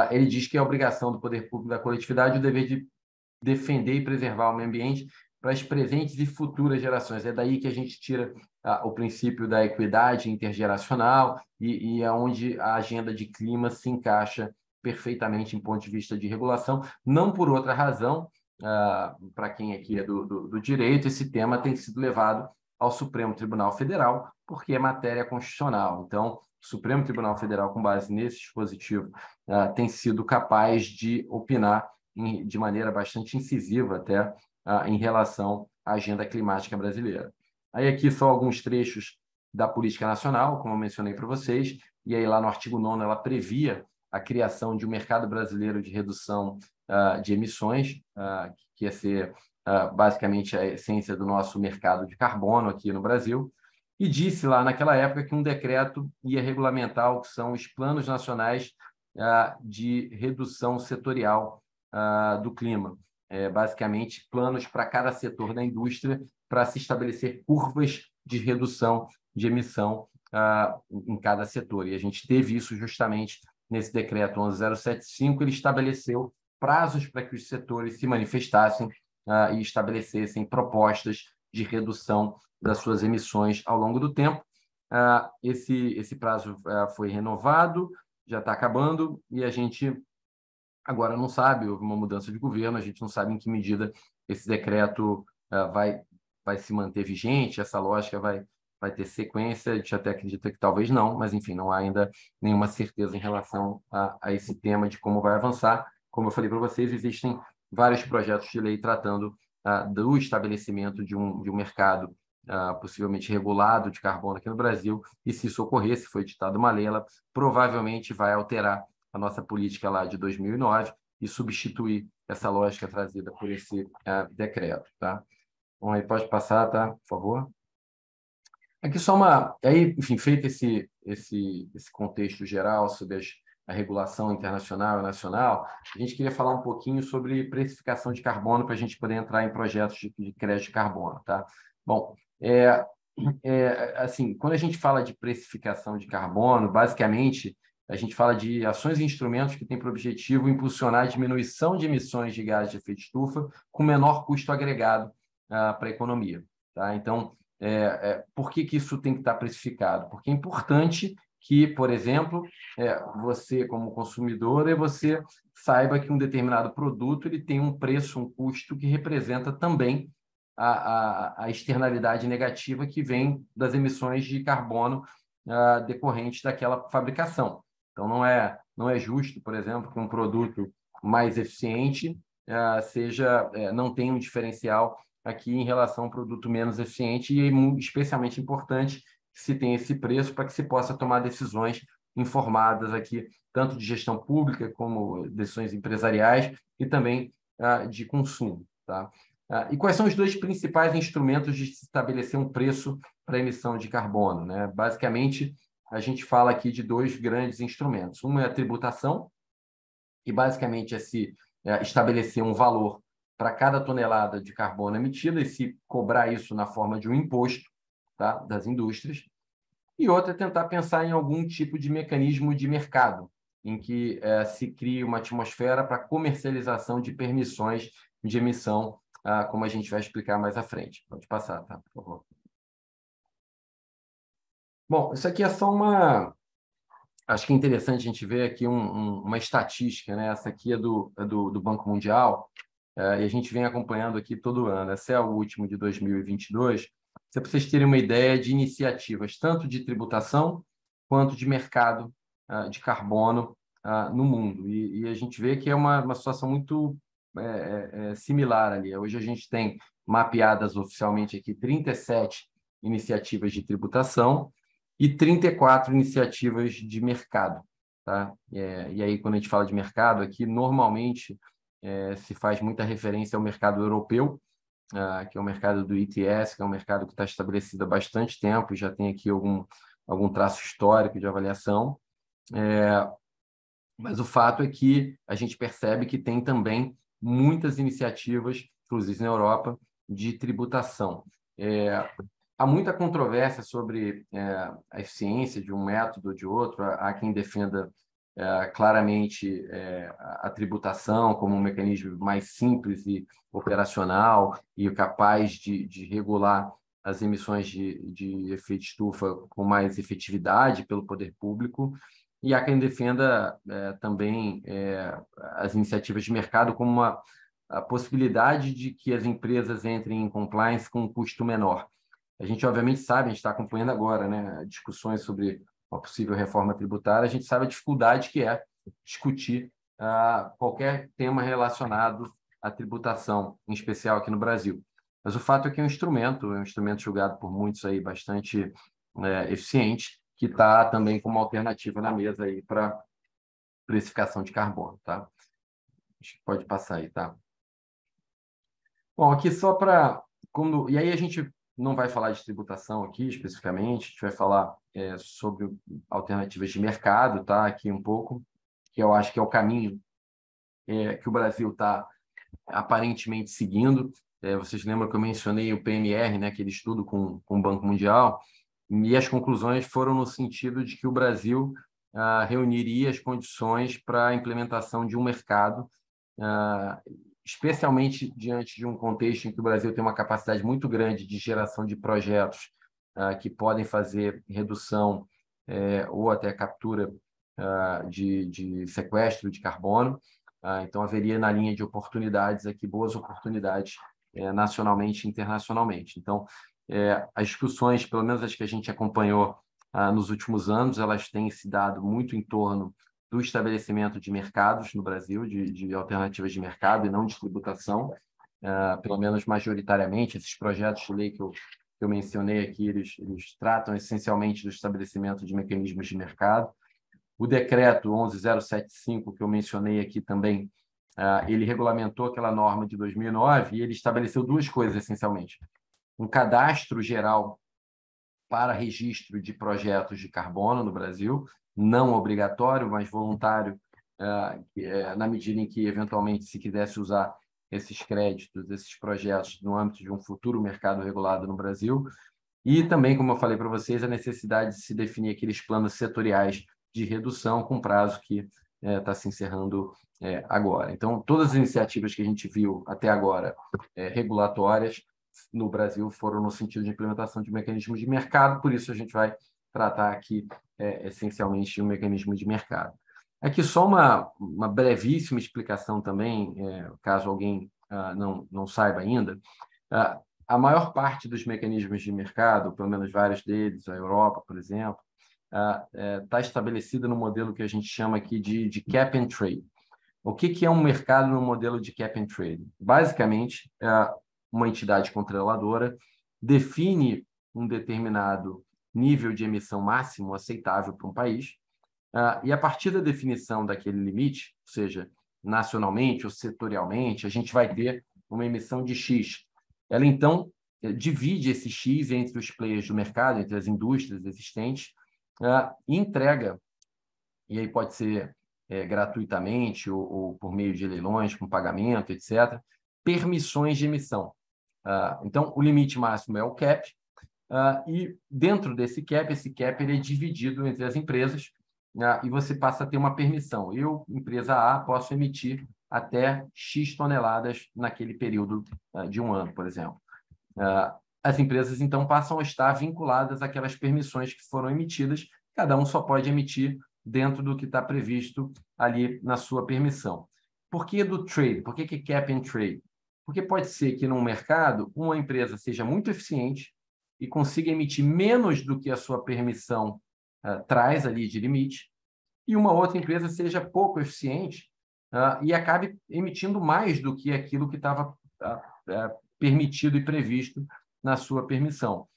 Ele diz que é a obrigação do poder público da coletividade o dever de defender e preservar o meio ambiente para as presentes e futuras gerações. É daí que a gente tira o princípio da equidade intergeracional e é onde a agenda de clima se encaixa perfeitamente em ponto de vista de regulação, não por outra razão. Para quem aqui é do direito, esse tema tem sido levado ao Supremo Tribunal Federal, porque é matéria constitucional. Então, o Supremo Tribunal Federal, com base nesse dispositivo, tem sido capaz de opinar de maneira bastante incisiva até em relação à agenda climática brasileira. Aí aqui só alguns trechos da política nacional, como eu mencionei para vocês, e aí lá no artigo 9º ela previa a criação de um mercado brasileiro de redução de emissões, que ia ser basicamente a essência do nosso mercado de carbono aqui no Brasil, e disse lá naquela época que um decreto ia regulamentar o que são os planos nacionais de redução setorial do clima. Basicamente, planos para cada setor da indústria para se estabelecer curvas de redução de emissão em cada setor. E a gente teve isso justamente nesse decreto 11075, ele estabeleceu prazos para que os setores se manifestassem e estabelecessem propostas de redução das suas emissões ao longo do tempo. Esse prazo foi renovado, já está acabando, e a gente agora não sabe, houve uma mudança de governo, a gente não sabe em que medida esse decreto vai se manter vigente, essa lógica vai ter sequência, a gente até acredita que talvez não, mas, enfim, não há ainda nenhuma certeza em relação a esse tema de como vai avançar. Como eu falei para vocês, existem vários projetos de lei tratando do estabelecimento de um mercado possivelmente regulado de carbono aqui no Brasil, e se isso ocorrer, se for editada uma lei, ela provavelmente vai alterar a nossa política lá de 2009 e substituir essa lógica trazida por esse decreto. Tá? Bom, aí pode passar, tá? Por favor. Aqui só aí, enfim, feito esse contexto geral sobre a regulação internacional e nacional, a gente queria falar um pouquinho sobre precificação de carbono para a gente poder entrar em projetos de crédito de carbono. Tá? Bom, assim, quando a gente fala de precificação de carbono, basicamente, a gente fala de ações e instrumentos que têm por objetivo impulsionar a diminuição de emissões de gases de efeito estufa com menor custo agregado para a economia. Tá? Então, por que isso tem que estar precificado? Porque é importante que, por exemplo, você, como consumidor, você saiba que um determinado produto ele tem um preço, um custo que representa também a externalidade negativa que vem das emissões de carbono decorrentes daquela fabricação. Então, não é justo, por exemplo, que um produto mais eficiente não tenha um diferencial aqui em relação a um produto menos eficiente, e é especialmente importante que se tenha esse preço para que se possa tomar decisões informadas aqui, tanto de gestão pública como decisões empresariais e também de consumo. Tá? E quais são os dois principais instrumentos de se estabelecer um preço para a emissão de carbono? Né? Basicamente, a gente fala aqui de dois grandes instrumentos. Um é a tributação, que basicamente é se estabelecer um valor para cada tonelada de carbono emitida e se cobrar isso na forma de um imposto, tá, das indústrias. E outra é tentar pensar em algum tipo de mecanismo de mercado, em que se crie uma atmosfera para comercialização de permissões de emissão, como a gente vai explicar mais à frente. Pode passar, tá, por favor. Bom, isso aqui é só acho que é interessante a gente ver aqui uma estatística, né? Essa aqui é do Banco Mundial, e a gente vem acompanhando aqui todo ano. Esse é o último de 2022. Para vocês terem uma ideia de iniciativas, tanto de tributação quanto de mercado de carbono no mundo. E a gente vê que é uma situação muito similar ali. Hoje a gente tem mapeadas oficialmente aqui 37 iniciativas de tributação e 34 iniciativas de mercado. Tá? E aí, quando a gente fala de mercado aqui, normalmente se faz muita referência ao mercado europeu, que é o mercado do ETS, que é um mercado que está estabelecido há bastante tempo e já tem aqui algum traço histórico de avaliação. Mas o fato é que a gente percebe que tem também muitas iniciativas, inclusive na Europa, de tributação. Há muita controvérsia sobre a eficiência de um método ou de outro. Há quem defenda claramente a tributação como um mecanismo mais simples e operacional e capaz de regular as emissões de efeito estufa com mais efetividade pelo poder público. E há quem defenda também as iniciativas de mercado como a possibilidade de que as empresas entrem em compliance com um custo menor. A gente, obviamente, sabe, a gente está acompanhando agora, né, discussões sobre uma possível reforma tributária, a gente sabe a dificuldade que é discutir qualquer tema relacionado à tributação, em especial aqui no Brasil. Mas o fato é que é um instrumento julgado por muitos aí bastante eficiente, que está também como alternativa na mesa aí para precificação de carbono. Tá? Acho que pode passar aí, tá? Bom, aqui só para... E aí a gente não vai falar de tributação aqui especificamente, a gente vai falar sobre alternativas de mercado, tá? Aqui um pouco, que eu acho que é o caminho que o Brasil está aparentemente seguindo. Vocês lembram que eu mencionei o PMR, né? Aquele estudo com o Banco Mundial, E as conclusões foram no sentido de que o Brasil reuniria as condições para a implementação de um mercado, especialmente diante de um contexto em que o Brasil tem uma capacidade muito grande de geração de projetos que podem fazer redução ou até captura de sequestro de carbono. Então, haveria na linha de oportunidades aqui, boas oportunidades nacionalmente e internacionalmente. Então, as discussões, pelo menos as que a gente acompanhou nos últimos anos, elas têm se dado muito em torno do estabelecimento de mercados no Brasil, de alternativas de mercado e não de tributação, pelo menos majoritariamente. Esses projetos de lei que eu mencionei aqui, eles tratam essencialmente do estabelecimento de mecanismos de mercado. O decreto 11.075, que eu mencionei aqui também, ele regulamentou aquela norma de 2009 e ele estabeleceu duas coisas, essencialmente. Um cadastro geral para registro de projetos de carbono no Brasil, não obrigatório, mas voluntário, na medida em que, eventualmente, se quisesse usar esses créditos, esses projetos no âmbito de um futuro mercado regulado no Brasil. E também, como eu falei para vocês, a necessidade de se definir aqueles planos setoriais de redução com prazo que está se encerrando agora. Então, todas as iniciativas que a gente viu até agora regulatórias no Brasil foram no sentido de implementação de mecanismos de mercado, por isso a gente vai tratar aqui essencialmente de um mecanismo de mercado. Aqui só uma brevíssima explicação também, caso alguém não saiba ainda. A maior parte dos mecanismos de mercado, pelo menos vários deles, a Europa, por exemplo, está estabelecida no modelo que a gente chama aqui de cap and trade. O que é um mercado no modelo de cap and trade? Basicamente, uma entidade controladora define um determinado nível de emissão máximo aceitável para um país, e a partir da definição daquele limite, ou seja, nacionalmente ou setorialmente, a gente vai ter uma emissão de X. Ela, então, divide esse X entre os players do mercado, entre as indústrias existentes, e entrega, e aí pode ser gratuitamente ou por meio de leilões, com pagamento, etc., permissões de emissão. Então, o limite máximo é o cap, e dentro desse cap, esse cap ele é dividido entre as empresas, e você passa a ter uma permissão. Eu, empresa A, posso emitir até X toneladas naquele período de um ano, por exemplo. As empresas, então, passam a estar vinculadas àquelas permissões que foram emitidas, cada um só pode emitir dentro do que está previsto ali na sua permissão. Por que do trade? Por que cap and trade? Porque pode ser que, num mercado, uma empresa seja muito eficiente e consiga emitir menos do que a sua permissão traz ali de limite, e uma outra empresa seja pouco eficiente e acabe emitindo mais do que aquilo que estava permitido e previsto na sua permissão.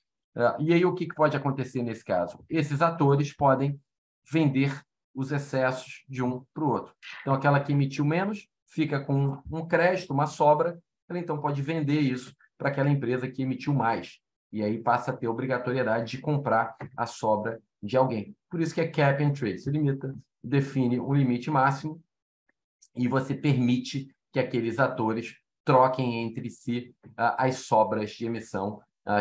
E aí o que pode acontecer nesse caso? Esses atores podem vender os excessos de um para o outro. Então, aquela que emitiu menos fica com um crédito, uma sobra, ela então pode vender isso para aquela empresa que emitiu mais. E aí passa a ter obrigatoriedade de comprar a sobra de alguém. Por isso que é cap and trade. Se limita, define um limite máximo e você permite que aqueles atores troquem entre si as sobras de emissão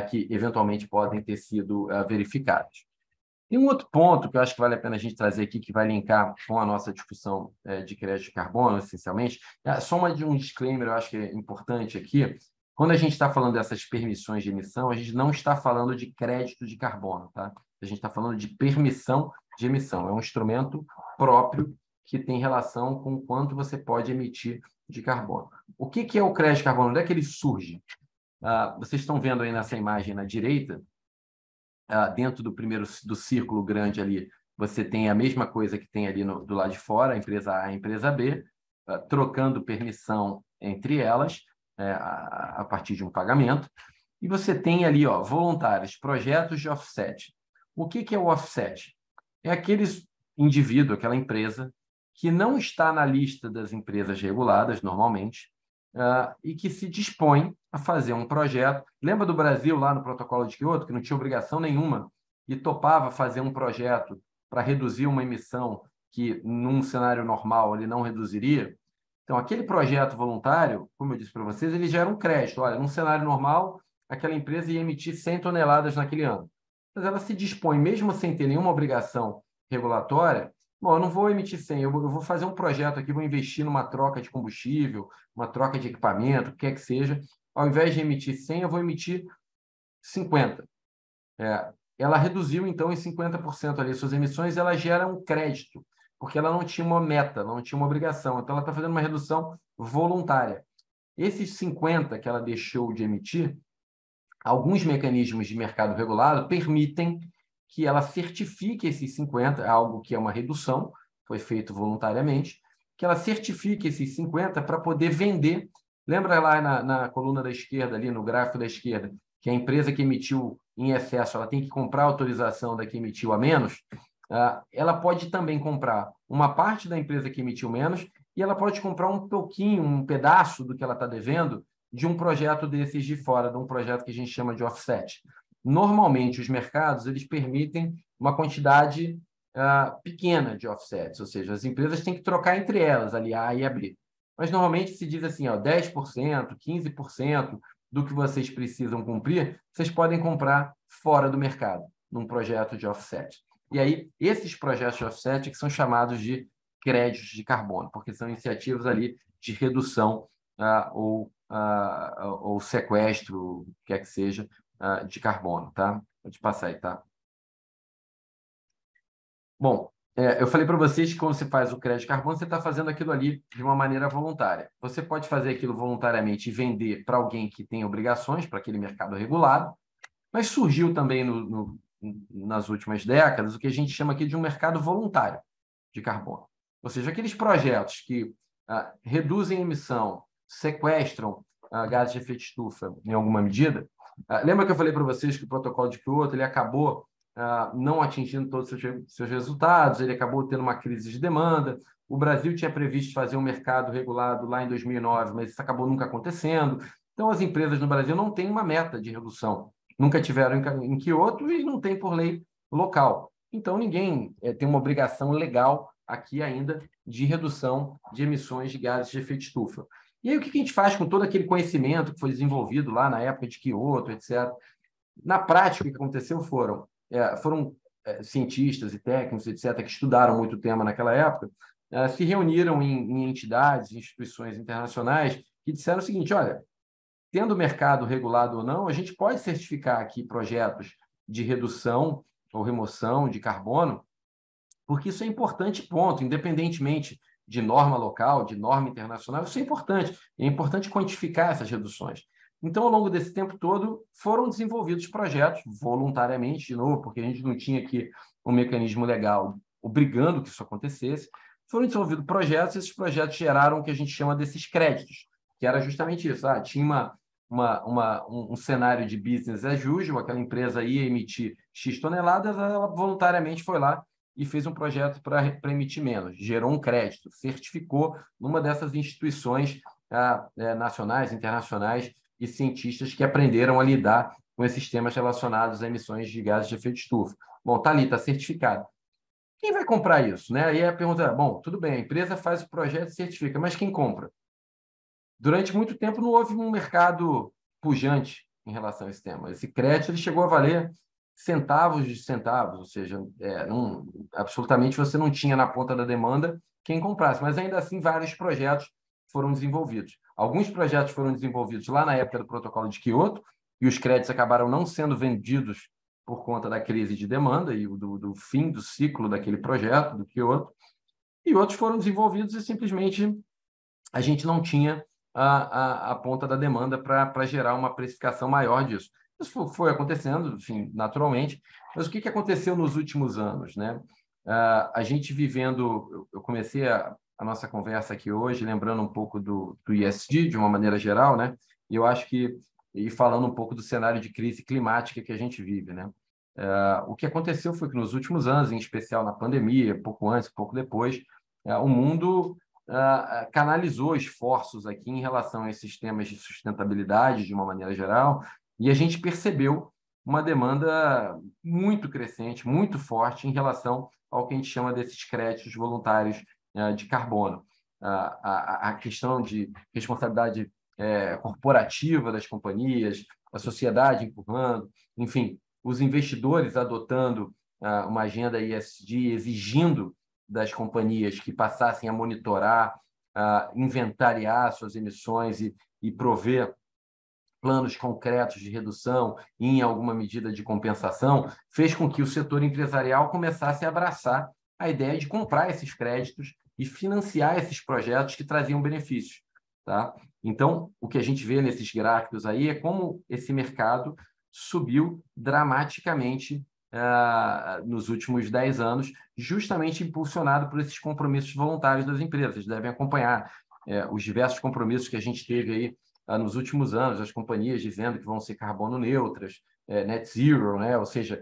que eventualmente podem ter sido verificadas. Tem um outro ponto que eu acho que vale a pena a gente trazer aqui, que vai linkar com a nossa discussão de crédito de carbono, essencialmente. Só um disclaimer, eu acho que é importante aqui. Quando a gente está falando dessas permissões de emissão, a gente não está falando de crédito de carbono, tá? A gente está falando de permissão de emissão. É um instrumento próprio que tem relação com o quanto você pode emitir de carbono. O que é o crédito de carbono? Onde é que ele surge? Vocês estão vendo aí nessa imagem na direita, dentro do círculo grande ali, você tem a mesma coisa que tem ali do lado de fora, a empresa A e a empresa B, trocando permissão entre elas, a partir de um pagamento. E você tem ali voluntários, projetos de offset. O que é o offset? É aquele indivíduo, aquela empresa, que não está na lista das empresas reguladas, normalmente, e que se dispõe a fazer um projeto. Lembra do Brasil, lá no Protocolo de Quioto, que não tinha obrigação nenhuma e topava fazer um projeto para reduzir uma emissão que, num cenário normal, ele não reduziria? Então, aquele projeto voluntário, como eu disse para vocês, ele gera um crédito. Olha, num cenário normal, aquela empresa ia emitir 100 toneladas naquele ano. mas ela se dispõe, mesmo sem ter nenhuma obrigação regulatória, bom, eu não vou emitir 100, eu vou fazer um projeto aqui, vou investir numa troca de combustível, uma troca de equipamento, o que quer que seja, ao invés de emitir 100, eu vou emitir 50. Ela reduziu, então, em 50% ali suas emissões, ela gera um crédito, porque ela não tinha uma meta, não tinha uma obrigação, então ela está fazendo uma redução voluntária. Esses 50 que ela deixou de emitir, alguns mecanismos de mercado regulado permitem que ela certifique esses 50, algo que é uma redução, foi feito voluntariamente, que ela certifique esses 50 para poder vender. Lembra lá na coluna da esquerda, ali no gráfico da esquerda, que a empresa que emitiu em excesso ela tem que comprar a autorização da que emitiu a menos? Ela pode também comprar uma parte da empresa que emitiu menos e ela pode comprar um pouquinho, um pedaço do que ela está devendo de um projeto desses de fora, de um projeto que a gente chama de offset. Normalmente, os mercados eles permitem uma quantidade pequena de offsets, ou seja, as empresas têm que trocar entre elas, ali A e a B. Mas normalmente se diz assim, 10%, 15% do que vocês precisam cumprir, vocês podem comprar fora do mercado, num projeto de offset. E aí, esses projetos de offset que são chamados de créditos de carbono, porque são iniciativas ali de redução ou sequestro, quer que seja, de carbono, tá? Pode passar aí, tá? Bom, eu falei para vocês que quando você faz o crédito de carbono, você está fazendo aquilo ali de uma maneira voluntária. Você pode fazer aquilo voluntariamente e vender para alguém que tem obrigações, para aquele mercado regulado, mas surgiu também nas últimas décadas o que a gente chama aqui de um mercado voluntário de carbono. Ou seja, aqueles projetos que reduzem a emissão, sequestram gases de efeito estufa em alguma medida. Lembra que eu falei para vocês que o protocolo de Kyoto ele acabou não atingindo todos os seus resultados, ele acabou tendo uma crise de demanda. O Brasil tinha previsto fazer um mercado regulado lá em 2009, mas isso acabou nunca acontecendo. Então, as empresas no Brasil não têm uma meta de redução. Nunca tiveram em Kyoto e não tem por lei local. Então, ninguém tem uma obrigação legal aqui ainda de redução de emissões de gases de efeito estufa. E aí, o que a gente faz com todo aquele conhecimento que foi desenvolvido lá na época de Kyoto, etc.? Na prática, o que aconteceu foram cientistas e técnicos, etc., que estudaram muito o tema naquela época, se reuniram em entidades, instituições internacionais, que disseram o seguinte, olha, tendo o mercado regulado ou não, a gente pode certificar aqui projetos de redução ou remoção de carbono, porque isso é importante, ponto, independentemente de norma local, de norma internacional, isso é importante quantificar essas reduções. Então, ao longo desse tempo todo, foram desenvolvidos projetos, voluntariamente, de novo, porque a gente não tinha aqui um mecanismo legal obrigando que isso acontecesse, foram desenvolvidos projetos, e esses projetos geraram o que a gente chama desses créditos, que era justamente isso, tinha um cenário de business as usual, aquela empresa ia emitir X toneladas, ela voluntariamente foi lá e fez um projeto para emitir menos, gerou um crédito, certificou numa dessas instituições nacionais, internacionais e cientistas que aprenderam a lidar com esses temas relacionados a emissões de gases de efeito estufa. Bom, está ali, está certificado. Quem vai comprar isso? Né? Aí a pergunta é, bom, tudo bem, a empresa faz o projeto e certifica, mas quem compra? Durante muito tempo não houve um mercado pujante em relação a esse tema. Esse crédito ele chegou a valer centavos de centavos, ou seja, absolutamente você não tinha na ponta da demanda quem comprasse, mas ainda assim vários projetos foram desenvolvidos. Alguns projetos foram desenvolvidos lá na época do protocolo de Kyoto e os créditos acabaram não sendo vendidos por conta da crise de demanda e do fim do ciclo daquele projeto, do Kyoto, e outros foram desenvolvidos e simplesmente a gente não tinha a ponta da demanda para gerar uma precificação maior disso. Isso foi acontecendo, enfim, naturalmente, mas o que aconteceu nos últimos anos, né? A gente vivendo, eu comecei a nossa conversa aqui hoje lembrando um pouco do ESG, de uma maneira geral, né? E eu acho que, e falando um pouco do cenário de crise climática que a gente vive, né? O que aconteceu foi que nos últimos anos, em especial na pandemia, pouco antes, pouco depois, o mundo canalizou esforços aqui em relação a esses temas de sustentabilidade, de uma maneira geral, e a gente percebeu uma demanda muito crescente, muito forte em relação ao que a gente chama desses créditos voluntários de carbono. A questão de responsabilidade corporativa das companhias, a sociedade empurrando, enfim, os investidores adotando uma agenda ESG, exigindo das companhias que passassem a monitorar, inventariar suas emissões e prover planos concretos de redução e, em alguma medida, de compensação, fez com que o setor empresarial começasse a abraçar a ideia de comprar esses créditos e financiar esses projetos que traziam benefícios. Tá? Então, o que a gente vê nesses gráficos aí é como esse mercado subiu dramaticamente nos últimos 10 anos, justamente impulsionado por esses compromissos voluntários das empresas. Devem acompanhar os diversos compromissos que a gente teve aí nos últimos anos, as companhias dizendo que vão ser carbono neutras, net zero, né? Ou seja,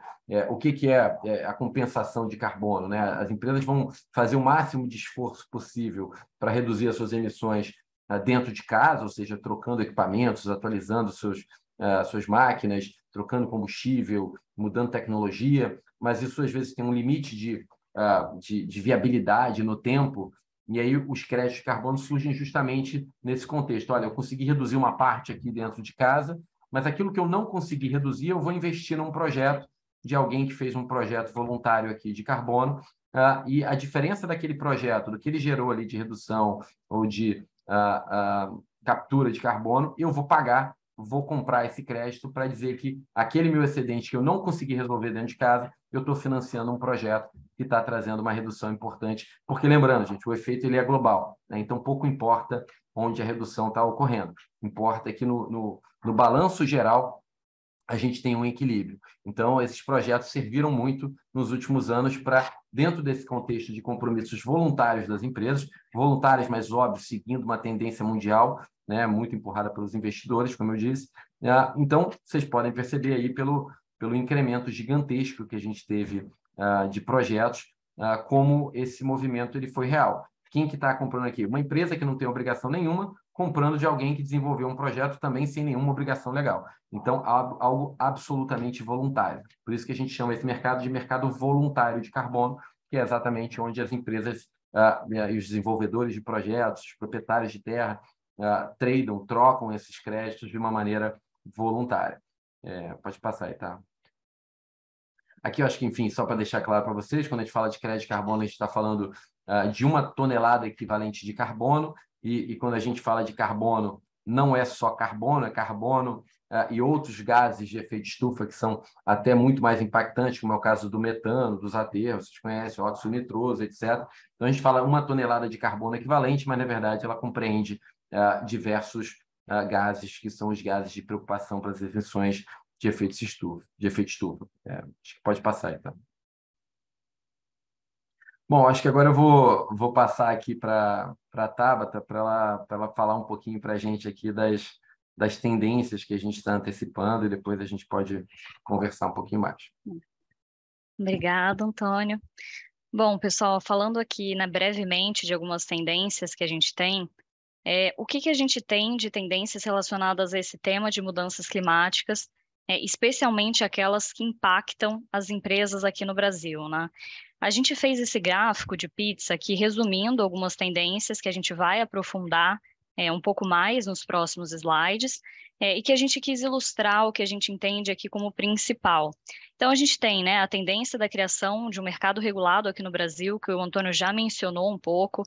o que é a compensação de carbono, né? As empresas vão fazer o máximo de esforço possível para reduzir as suas emissões dentro de casa, ou seja, trocando equipamentos, atualizando suas máquinas, trocando combustível, mudando tecnologia, mas isso às vezes tem um limite de viabilidade no tempo, e aí os créditos de carbono surgem justamente nesse contexto. Olha, eu consegui reduzir uma parte aqui dentro de casa, mas aquilo que eu não consegui reduzir, eu vou investir num projeto de alguém que fez um projeto voluntário aqui de carbono, e a diferença daquele projeto, do que ele gerou ali de redução ou de captura de carbono, eu vou pagar, vou comprar esse crédito para dizer que aquele meu excedente que eu não consegui resolver dentro de casa, eu estou financiando um projeto que está trazendo uma redução importante. Porque, lembrando, gente, o efeito ele é global, né? Então, pouco importa onde a redução está ocorrendo. Importa que no balanço geral a gente tem um equilíbrio. Então, esses projetos serviram muito nos últimos anos para, dentro desse contexto de compromissos voluntários das empresas, voluntários, mas óbvio, seguindo uma tendência mundial, né, muito empurrada pelos investidores, como eu disse. Então, vocês podem perceber aí pelo incremento gigantesco que a gente teve de projetos, como esse movimento ele foi real. Quem que está comprando aqui? Uma empresa que não tem obrigação nenhuma, comprando de alguém que desenvolveu um projeto também sem nenhuma obrigação legal. Então, algo absolutamente voluntário. Por isso que a gente chama esse mercado de mercado voluntário de carbono, que é exatamente onde as empresas e os desenvolvedores de projetos, os proprietários de terra, trocam esses créditos de uma maneira voluntária. Pode passar aí, tá? Aqui eu acho que, enfim, só para deixar claro para vocês, quando a gente fala de crédito de carbono, a gente está falando de 1 tonelada equivalente de carbono, e quando a gente fala de carbono, não é só carbono, é carbono e outros gases de efeito estufa que são até muito mais impactantes, como é o caso do metano, dos aterros, vocês conhecem, o óxido nitroso, etc. Então, a gente fala 1 tonelada de carbono equivalente, mas, na verdade, ela compreende diversos gases que são os gases de preocupação para as emissões de efeito estufa. Acho que pode passar, então. Bom, acho que agora eu vou passar aqui para a Tabata, para ela falar um pouquinho para a gente aqui das tendências que a gente está antecipando, e depois a gente pode conversar um pouquinho mais. Obrigada, Antônio. Bom, pessoal, falando aqui, né, brevemente de algumas tendências que a gente tem, o que a gente tem de tendências relacionadas a esse tema de mudanças climáticas, especialmente aquelas que impactam as empresas aqui no Brasil, né? A gente fez esse gráfico de pizza aqui, resumindo algumas tendências que a gente vai aprofundar um pouco mais nos próximos slides, e que a gente quis ilustrar o que a gente entende aqui como principal. Então, a gente tem, né, a tendência da criação de um mercado regulado aqui no Brasil, que o Antônio já mencionou um pouco,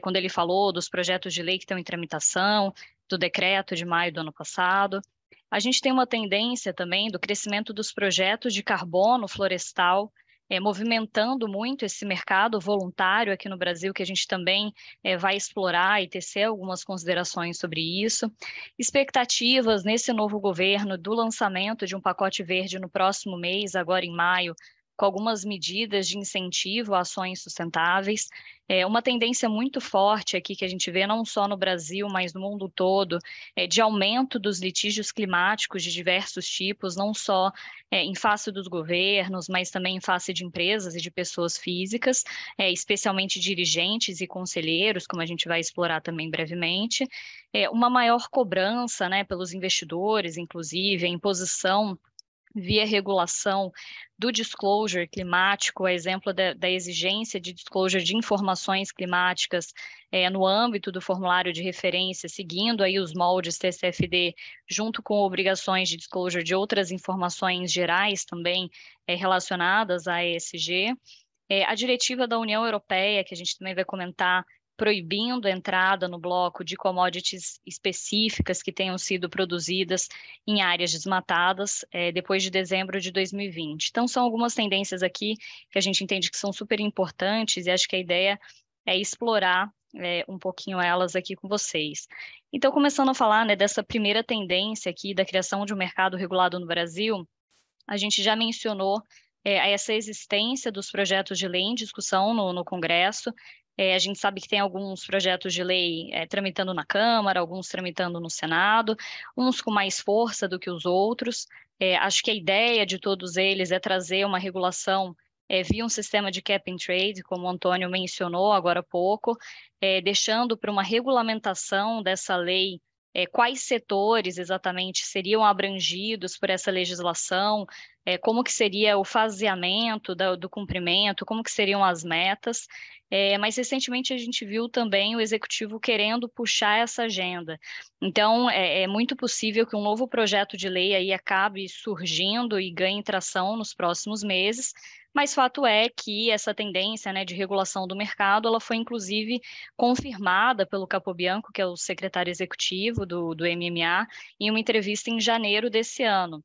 quando ele falou dos projetos de lei que estão em tramitação, do decreto de maio do ano passado. A gente tem uma tendência também do crescimento dos projetos de carbono florestal, movimentando muito esse mercado voluntário aqui no Brasil, que a gente também vai explorar e tecer algumas considerações sobre isso. Expectativas nesse novo governo do lançamento de um pacote verde no próximo mês, agora em maio, com algumas medidas de incentivo a ações sustentáveis. Uma tendência muito forte aqui que a gente vê não só no Brasil, mas no mundo todo, de aumento dos litígios climáticos de diversos tipos, não só em face dos governos, mas também em face de empresas e de pessoas físicas, especialmente dirigentes e conselheiros, como a gente vai explorar também brevemente. Uma maior cobrança, né, pelos investidores, inclusive, a imposição via regulação do disclosure climático, a exemplo da exigência de disclosure de informações climáticas no âmbito do formulário de referência, seguindo aí os moldes TCFD, junto com obrigações de disclosure de outras informações gerais também relacionadas à ESG. A diretiva da União Europeia, que a gente também vai comentar, proibindo a entrada no bloco de commodities específicas que tenham sido produzidas em áreas desmatadas depois de dezembro de 2020. Então, são algumas tendências aqui que a gente entende que são super importantes e acho que a ideia é explorar um pouquinho elas aqui com vocês. Então, começando a falar dessa primeira tendência aqui da criação de um mercado regulado no Brasil, a gente já mencionou essa existência dos projetos de lei em discussão no Congresso. A gente sabe que tem alguns projetos de lei tramitando na Câmara, alguns tramitando no Senado, uns com mais força do que os outros. Acho que a ideia de todos eles é trazer uma regulação via um sistema de cap and trade, como o Antônio mencionou agora há pouco, deixando para uma regulamentação dessa lei quais setores exatamente seriam abrangidos por essa legislação, como que seria o faseamento do cumprimento, como que seriam as metas. Mas recentemente a gente viu também o executivo querendo puxar essa agenda. Então, é muito possível que um novo projeto de lei aí acabe surgindo e ganhe tração nos próximos meses, mas fato é que essa tendência de regulação do mercado, ela foi inclusive confirmada pelo Capobianco, que é o secretário executivo do MMA, em uma entrevista em janeiro desse ano.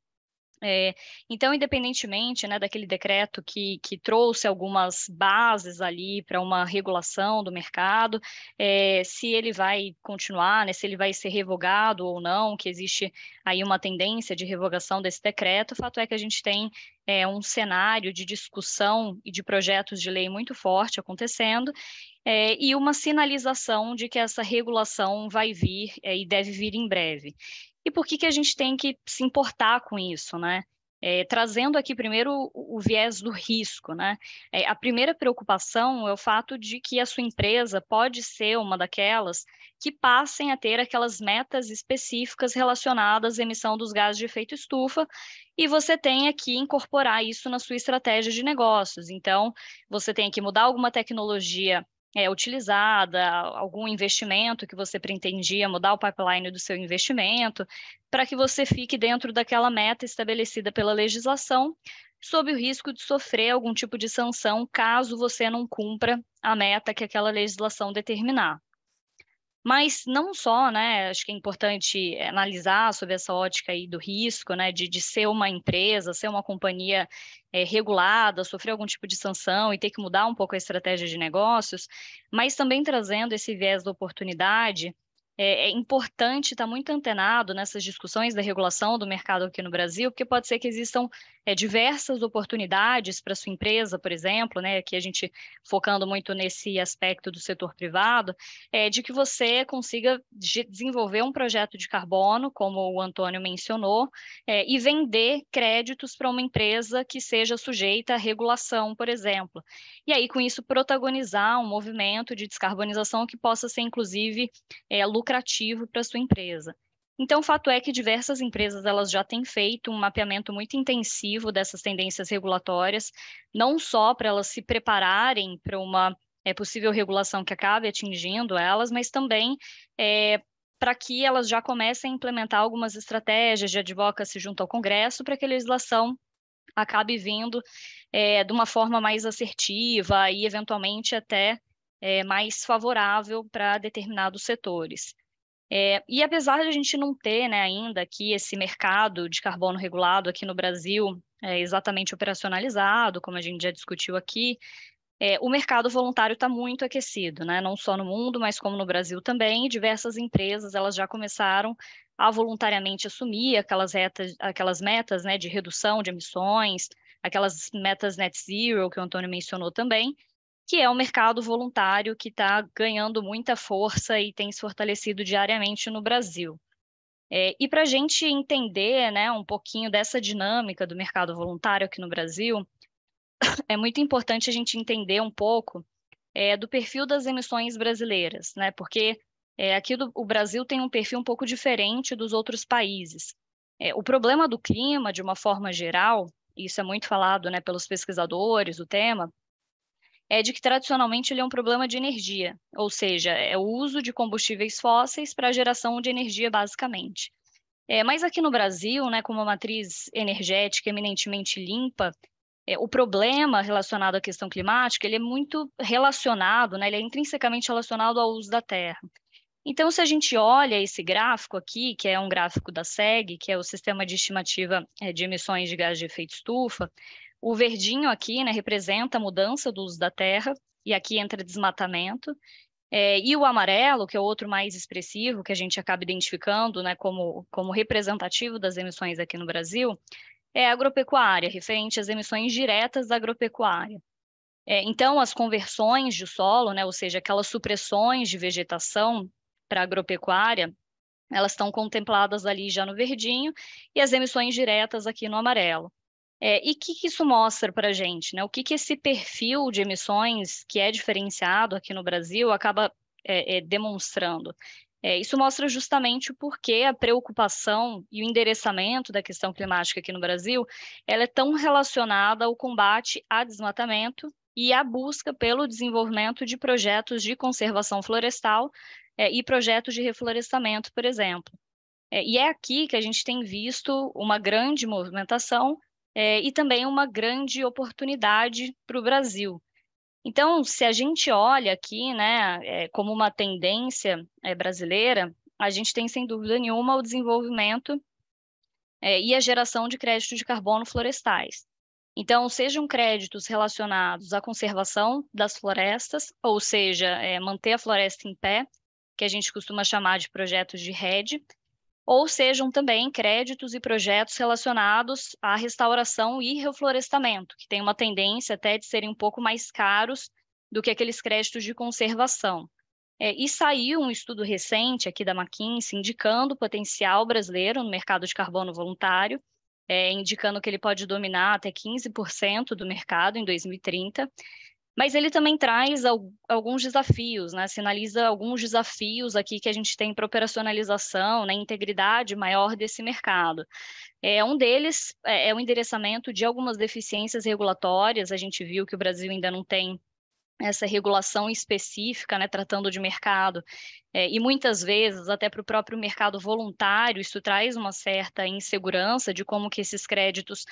Então, independentemente daquele decreto que trouxe algumas bases ali para uma regulação do mercado, se ele vai continuar, se ele vai ser revogado ou não, que existe aí uma tendência de revogação desse decreto, o fato é que a gente tem um cenário de discussão e de projetos de lei muito forte acontecendo, e uma sinalização de que essa regulação vai vir e deve vir em breve. E por que a gente tem que se importar com isso, né? Trazendo aqui primeiro o viés do risco, né? A primeira preocupação é o fato de que a sua empresa pode ser uma daquelas que passem a ter aquelas metas específicas relacionadas à emissão dos gases de efeito estufa, e você tenha que incorporar isso na sua estratégia de negócios. Então, você tem que mudar alguma tecnologia utilizada, algum investimento que você pretendia, mudar o pipeline do seu investimento, para que você fique dentro daquela meta estabelecida pela legislação, sob o risco de sofrer algum tipo de sanção caso você não cumpra a meta que aquela legislação determinar. Mas não só, acho que é importante analisar sobre essa ótica aí do risco, de ser uma empresa, ser uma companhia regulada, sofrer algum tipo de sanção e ter que mudar um pouco a estratégia de negócios, mas também trazendo esse viés da oportunidade. É importante estar muito antenado nessas discussões da regulação do mercado aqui no Brasil, porque pode ser que existam diversas oportunidades para sua empresa, por exemplo, aqui a gente focando muito nesse aspecto do setor privado, de que você consiga desenvolver um projeto de carbono, como o Antônio mencionou, e vender créditos para uma empresa que seja sujeita à regulação, por exemplo. E aí, com isso, protagonizar um movimento de descarbonização que possa ser, inclusive, lucrativo para a sua empresa. Então, o fato é que diversas empresas elas já têm feito um mapeamento muito intensivo dessas tendências regulatórias, não só para elas se prepararem para uma possível regulação que acabe atingindo elas, mas também para que elas já comecem a implementar algumas estratégias de advocacy junto ao Congresso para que a legislação acabe vindo de uma forma mais assertiva e, eventualmente, até mais favorável para determinados setores. E apesar de a gente não ter ainda aqui esse mercado de carbono regulado aqui no Brasil exatamente operacionalizado, como a gente já discutiu aqui, o mercado voluntário está muito aquecido, não só no mundo, mas como no Brasil também. Diversas empresas elas já começaram a voluntariamente assumir aquelas metas de redução de emissões, aquelas metas net zero que o Antônio mencionou também, que é um mercado voluntário que está ganhando muita força e tem se fortalecido diariamente no Brasil. E para a gente entender um pouquinho dessa dinâmica do mercado voluntário aqui no Brasil, é muito importante a gente entender um pouco do perfil das emissões brasileiras, porque aqui o Brasil tem um perfil um pouco diferente dos outros países. O problema do clima, de uma forma geral, isso é muito falado, né, pelos pesquisadores, o tema, é de que tradicionalmente ele é um problema de energia, ou seja, é o uso de combustíveis fósseis para a geração de energia, basicamente. Mas aqui no Brasil, né, como uma matriz energética eminentemente limpa, o problema relacionado à questão climática, ele é muito relacionado, né, ele é intrinsecamente relacionado ao uso da terra. Então, se a gente olha esse gráfico aqui, que é um gráfico da SEG, que é o Sistema de Estimativa de Emissões de Gás de Efeito Estufa, o verdinho aqui, né, representa a mudança do uso da terra, e aqui entra desmatamento, e o amarelo, que é o outro mais expressivo, que a gente acaba identificando, né, como representativo das emissões aqui no Brasil, é a agropecuária, referente às emissões diretas da agropecuária. Então, as conversões de solo, né, ou seja, aquelas supressões de vegetação para a agropecuária, elas estão contempladas ali já no verdinho, e as emissões diretas aqui no amarelo. E o que isso mostra para a gente, né? O que esse perfil de emissões, que é diferenciado aqui no Brasil, acaba demonstrando? Isso mostra justamente o porquê a preocupação e o endereçamento da questão climática aqui no Brasil, ela é tão relacionada ao combate a desmatamento e à busca pelo desenvolvimento de projetos de conservação florestal e projetos de reflorestamento, por exemplo. E é aqui que a gente tem visto uma grande movimentação e também uma grande oportunidade para o Brasil. Então, se a gente olha aqui, né, como uma tendência brasileira, a gente tem, sem dúvida nenhuma, o desenvolvimento e a geração de créditos de carbono florestais. Então, sejam créditos relacionados à conservação das florestas, ou seja, manter a floresta em pé, que a gente costuma chamar de projetos de REDD, ou sejam também créditos e projetos relacionados à restauração e reflorestamento, que tem uma tendência até de serem um pouco mais caros do que aqueles créditos de conservação. E saiu um estudo recente aqui da McKinsey indicando o potencial brasileiro no mercado de carbono voluntário, indicando que ele pode dominar até 15% do mercado em 2030, mas ele também traz alguns desafios, né? Sinaliza alguns desafios aqui que a gente tem para operacionalização, né? Integridade maior desse mercado. Um deles é o endereçamento de algumas deficiências regulatórias. A gente viu que o Brasil ainda não tem essa regulação específica, né, tratando de mercado, e muitas vezes, até para o próprio mercado voluntário, isso traz uma certa insegurança de como que esses créditos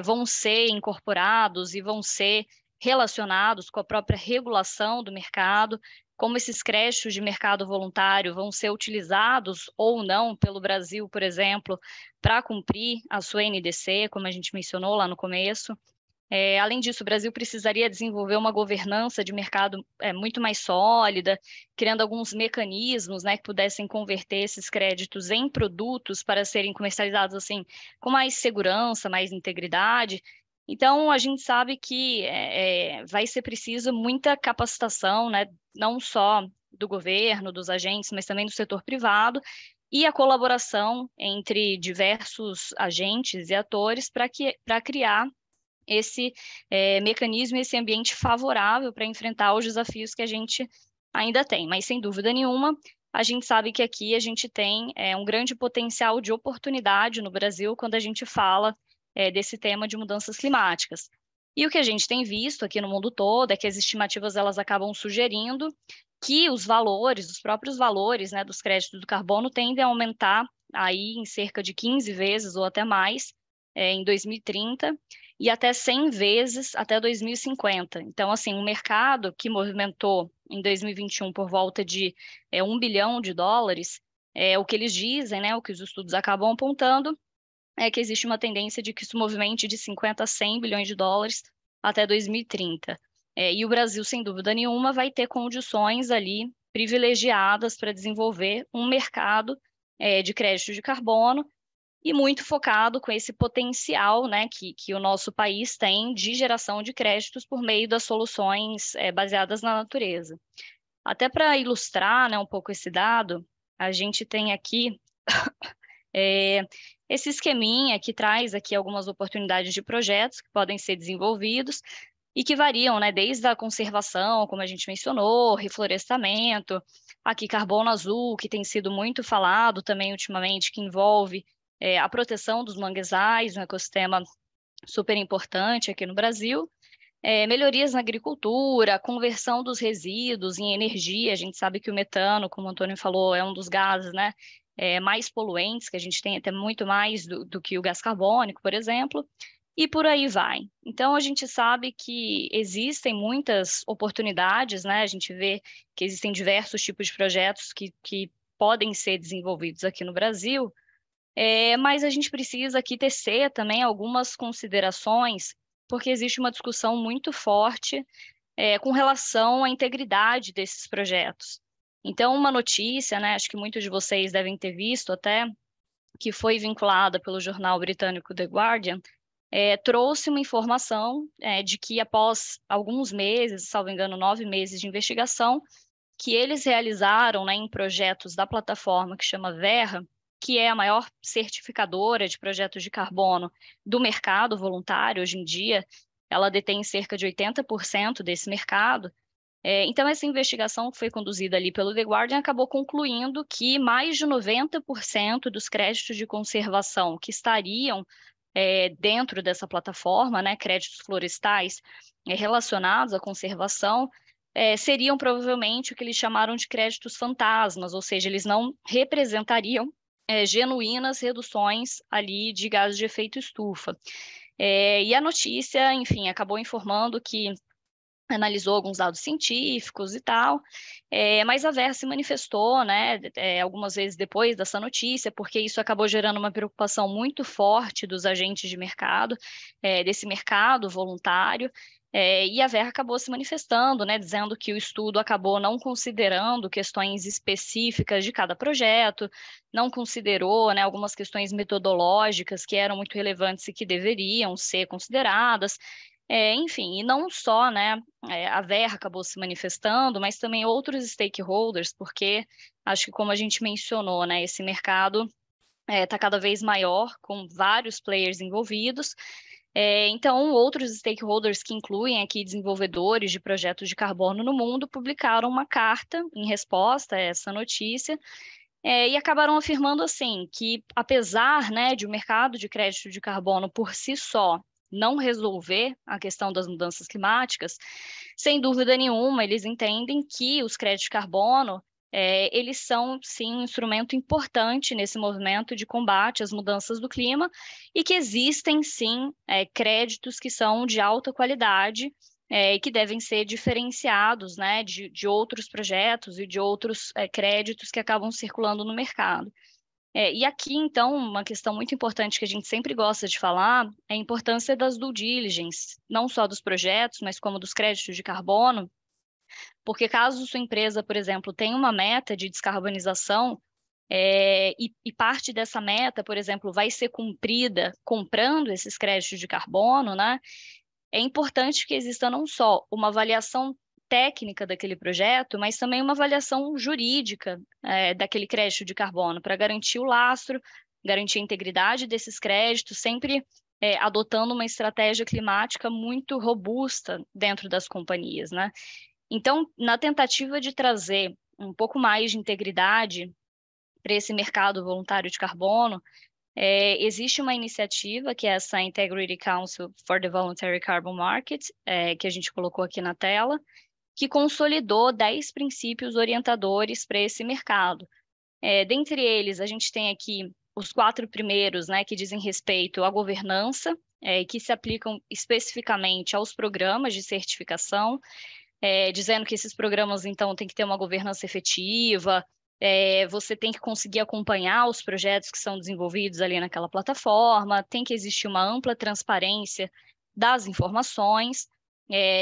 vão ser incorporados e vão ser relacionados com a própria regulação do mercado, como esses créditos de mercado voluntário vão ser utilizados ou não pelo Brasil, por exemplo, para cumprir a sua NDC, como a gente mencionou lá no começo. Além disso, o Brasil precisaria desenvolver uma governança de mercado muito mais sólida, criando alguns mecanismos, né, que pudessem converter esses créditos em produtos para serem comercializados assim, com mais segurança, mais integridade. Então, a gente sabe que vai ser preciso muita capacitação, né, não só do governo, dos agentes, mas também do setor privado, e a colaboração entre diversos agentes e atores para criar esse mecanismo, esse ambiente favorável para enfrentar os desafios que a gente ainda tem. Mas, sem dúvida nenhuma, a gente sabe que aqui a gente tem um grande potencial de oportunidade no Brasil quando a gente fala desse tema de mudanças climáticas. E o que a gente tem visto aqui no mundo todo é que as estimativas elas acabam sugerindo que os valores, os próprios valores, né, dos créditos do carbono tendem a aumentar aí em cerca de 15 vezes ou até mais em 2030, e até 100 vezes até 2050. Então, assim, um mercado que movimentou em 2021 por volta de $1 bilhão, o que eles dizem, né, o que os estudos acabam apontando, é que existe uma tendência de que isso movimente de 50 a 100 bilhões de dólares até 2030. E o Brasil, sem dúvida nenhuma, vai ter condições ali privilegiadas para desenvolver um mercado de crédito de carbono, e muito focado com esse potencial, né, que o nosso país tem de geração de créditos por meio das soluções baseadas na natureza. Até para ilustrar, né, um pouco esse dado, a gente tem aqui esse esqueminha que traz aqui algumas oportunidades de projetos que podem ser desenvolvidos e que variam, né, desde a conservação, como a gente mencionou, reflorestamento, aqui carbono azul, que tem sido muito falado também ultimamente, que envolve a proteção dos manguezais, um ecossistema super importante aqui no Brasil, melhorias na agricultura, conversão dos resíduos em energia. A gente sabe que o metano, como o Antônio falou, é um dos gases, né, mais poluentes, que a gente tem até muito mais do que o gás carbônico, por exemplo, e por aí vai. Então, a gente sabe que existem muitas oportunidades, né? A gente vê que existem diversos tipos de projetos que podem ser desenvolvidos aqui no Brasil, mas a gente precisa aqui tecer também algumas considerações, porque existe uma discussão muito forte com relação à integridade desses projetos. Então, uma notícia, né, acho que muitos de vocês devem ter visto até, que foi vinculada pelo jornal britânico The Guardian, trouxe uma informação de que após alguns meses, salvo engano, 9 meses de investigação, que eles realizaram, né, em projetos da plataforma que chama Verra, que é a maior certificadora de projetos de carbono do mercado voluntário hoje em dia. Ela detém cerca de 80% desse mercado. Então, essa investigação que foi conduzida ali pelo The Guardian acabou concluindo que mais de 90% dos créditos de conservação que estariam dentro dessa plataforma, né, créditos florestais relacionados à conservação, seriam provavelmente o que eles chamaram de créditos fantasmas, ou seja, eles não representariam genuínas reduções ali de gases de efeito estufa. E a notícia, enfim, acabou informando que analisou alguns dados científicos e tal, mas a Verra se manifestou, né, algumas vezes depois dessa notícia, porque isso acabou gerando uma preocupação muito forte dos agentes de mercado, desse mercado voluntário, e a Verra acabou se manifestando, né, dizendo que o estudo acabou não considerando questões específicas de cada projeto, não considerou, né, algumas questões metodológicas que eram muito relevantes e que deveriam ser consideradas. Enfim, e não só, né, a Verra acabou se manifestando, mas também outros stakeholders, porque acho que, como a gente mencionou, né, esse mercado está cada vez maior, com vários players envolvidos. Então, outros stakeholders, que incluem aqui desenvolvedores de projetos de carbono no mundo, publicaram uma carta em resposta a essa notícia, e acabaram afirmando assim que, apesar, né, de o mercado de crédito de carbono por si só não resolver a questão das mudanças climáticas, sem dúvida nenhuma, eles entendem que os créditos de carbono, eles são, sim, um instrumento importante nesse movimento de combate às mudanças do clima, e que existem, sim, créditos que são de alta qualidade, e que devem ser diferenciados, né, de outros projetos e de outros créditos que acabam circulando no mercado. E aqui, então, uma questão muito importante que a gente sempre gosta de falar é a importância das due diligence, não só dos projetos, mas como dos créditos de carbono, porque caso sua empresa, por exemplo, tenha uma meta de descarbonização, e parte dessa meta, por exemplo, vai ser cumprida comprando esses créditos de carbono, né? É importante que exista não só uma avaliação técnica daquele projeto, mas também uma avaliação jurídica daquele crédito de carbono, para garantir o lastro, garantir a integridade desses créditos, sempre adotando uma estratégia climática muito robusta dentro das companhias, né? Então, na tentativa de trazer um pouco mais de integridade para esse mercado voluntário de carbono, existe uma iniciativa, que é essa Integrity Council for the Voluntary Carbon Market, que a gente colocou aqui na tela, que consolidou 10 princípios orientadores para esse mercado. Dentre eles, a gente tem aqui os 4 primeiros, né, que dizem respeito à governança, que se aplicam especificamente aos programas de certificação, dizendo que esses programas, então, têm que ter uma governança efetiva, você tem que conseguir acompanhar os projetos que são desenvolvidos ali naquela plataforma, tem que existir uma ampla transparência das informações,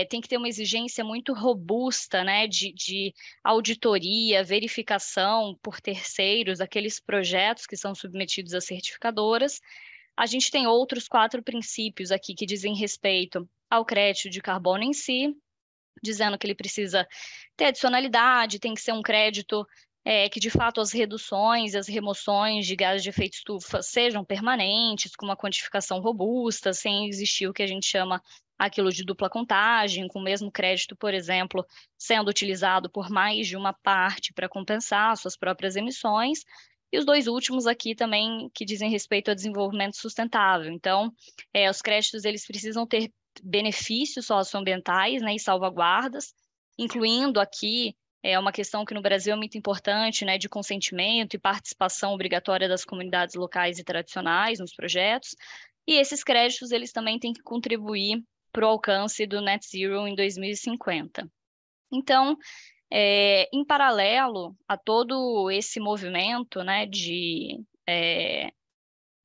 tem que ter uma exigência muito robusta, né, de auditoria, verificação por terceiros, aqueles projetos que são submetidos a certificadoras. A gente tem outros 4 princípios aqui que dizem respeito ao crédito de carbono em si, dizendo que ele precisa ter adicionalidade, tem que ser um crédito que, de fato, as reduções e as remoções de gases de efeito estufa sejam permanentes, com uma quantificação robusta, sem existir o que a gente chama aquilo de dupla contagem, com o mesmo crédito, por exemplo, sendo utilizado por mais de uma parte para compensar suas próprias emissões. E os dois últimos aqui também que dizem respeito ao desenvolvimento sustentável. Então, os créditos eles precisam ter benefícios socioambientais, né, e salvaguardas, incluindo aqui uma questão que no Brasil é muito importante, né, de consentimento e participação obrigatória das comunidades locais e tradicionais nos projetos. E esses créditos eles também têm que contribuir para o alcance do Net Zero em 2050. Então, em paralelo a todo esse movimento, né, de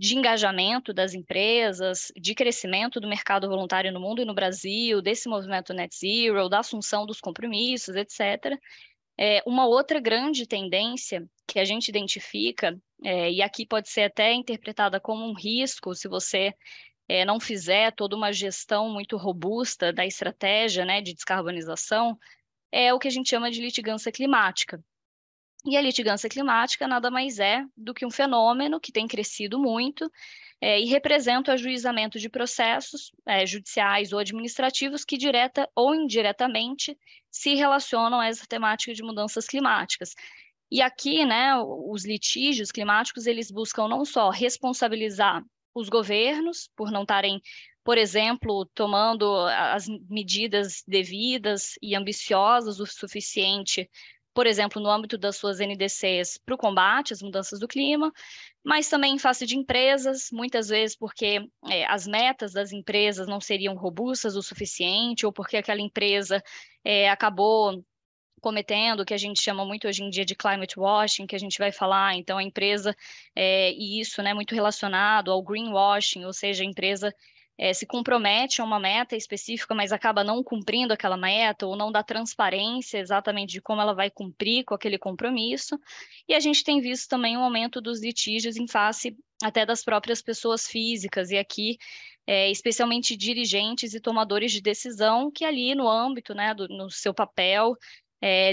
engajamento das empresas, de crescimento do mercado voluntário no mundo e no Brasil, desse movimento Net Zero, da assunção dos compromissos, etc., uma outra grande tendência que a gente identifica, e aqui pode ser até interpretada como um risco, se você não fizer toda uma gestão muito robusta da estratégia, né, de descarbonização, é o que a gente chama de litigância climática. E a litigância climática nada mais é do que um fenômeno que tem crescido muito e representa o ajuizamento de processos judiciais ou administrativos que direta ou indiretamente se relacionam a essa temática de mudanças climáticas. E aqui, né, os litígios climáticos, eles buscam não só responsabilizar os governos por não estarem, por exemplo, tomando as medidas devidas e ambiciosas o suficiente, por exemplo, no âmbito das suas NDCs para o combate às mudanças do clima, mas também em face de empresas, muitas vezes porque as metas das empresas não seriam robustas o suficiente, ou porque aquela empresa acabou cometendo o que a gente chama muito hoje em dia de climate washing, que a gente vai falar, então a empresa, e isso, né, muito relacionado ao greenwashing, ou seja, a empresa se compromete a uma meta específica, mas acaba não cumprindo aquela meta, ou não dá transparência exatamente de como ela vai cumprir com aquele compromisso, e a gente tem visto também um aumento dos litígios em face até das próprias pessoas físicas, e aqui especialmente dirigentes e tomadores de decisão que ali no âmbito, né, no seu papel,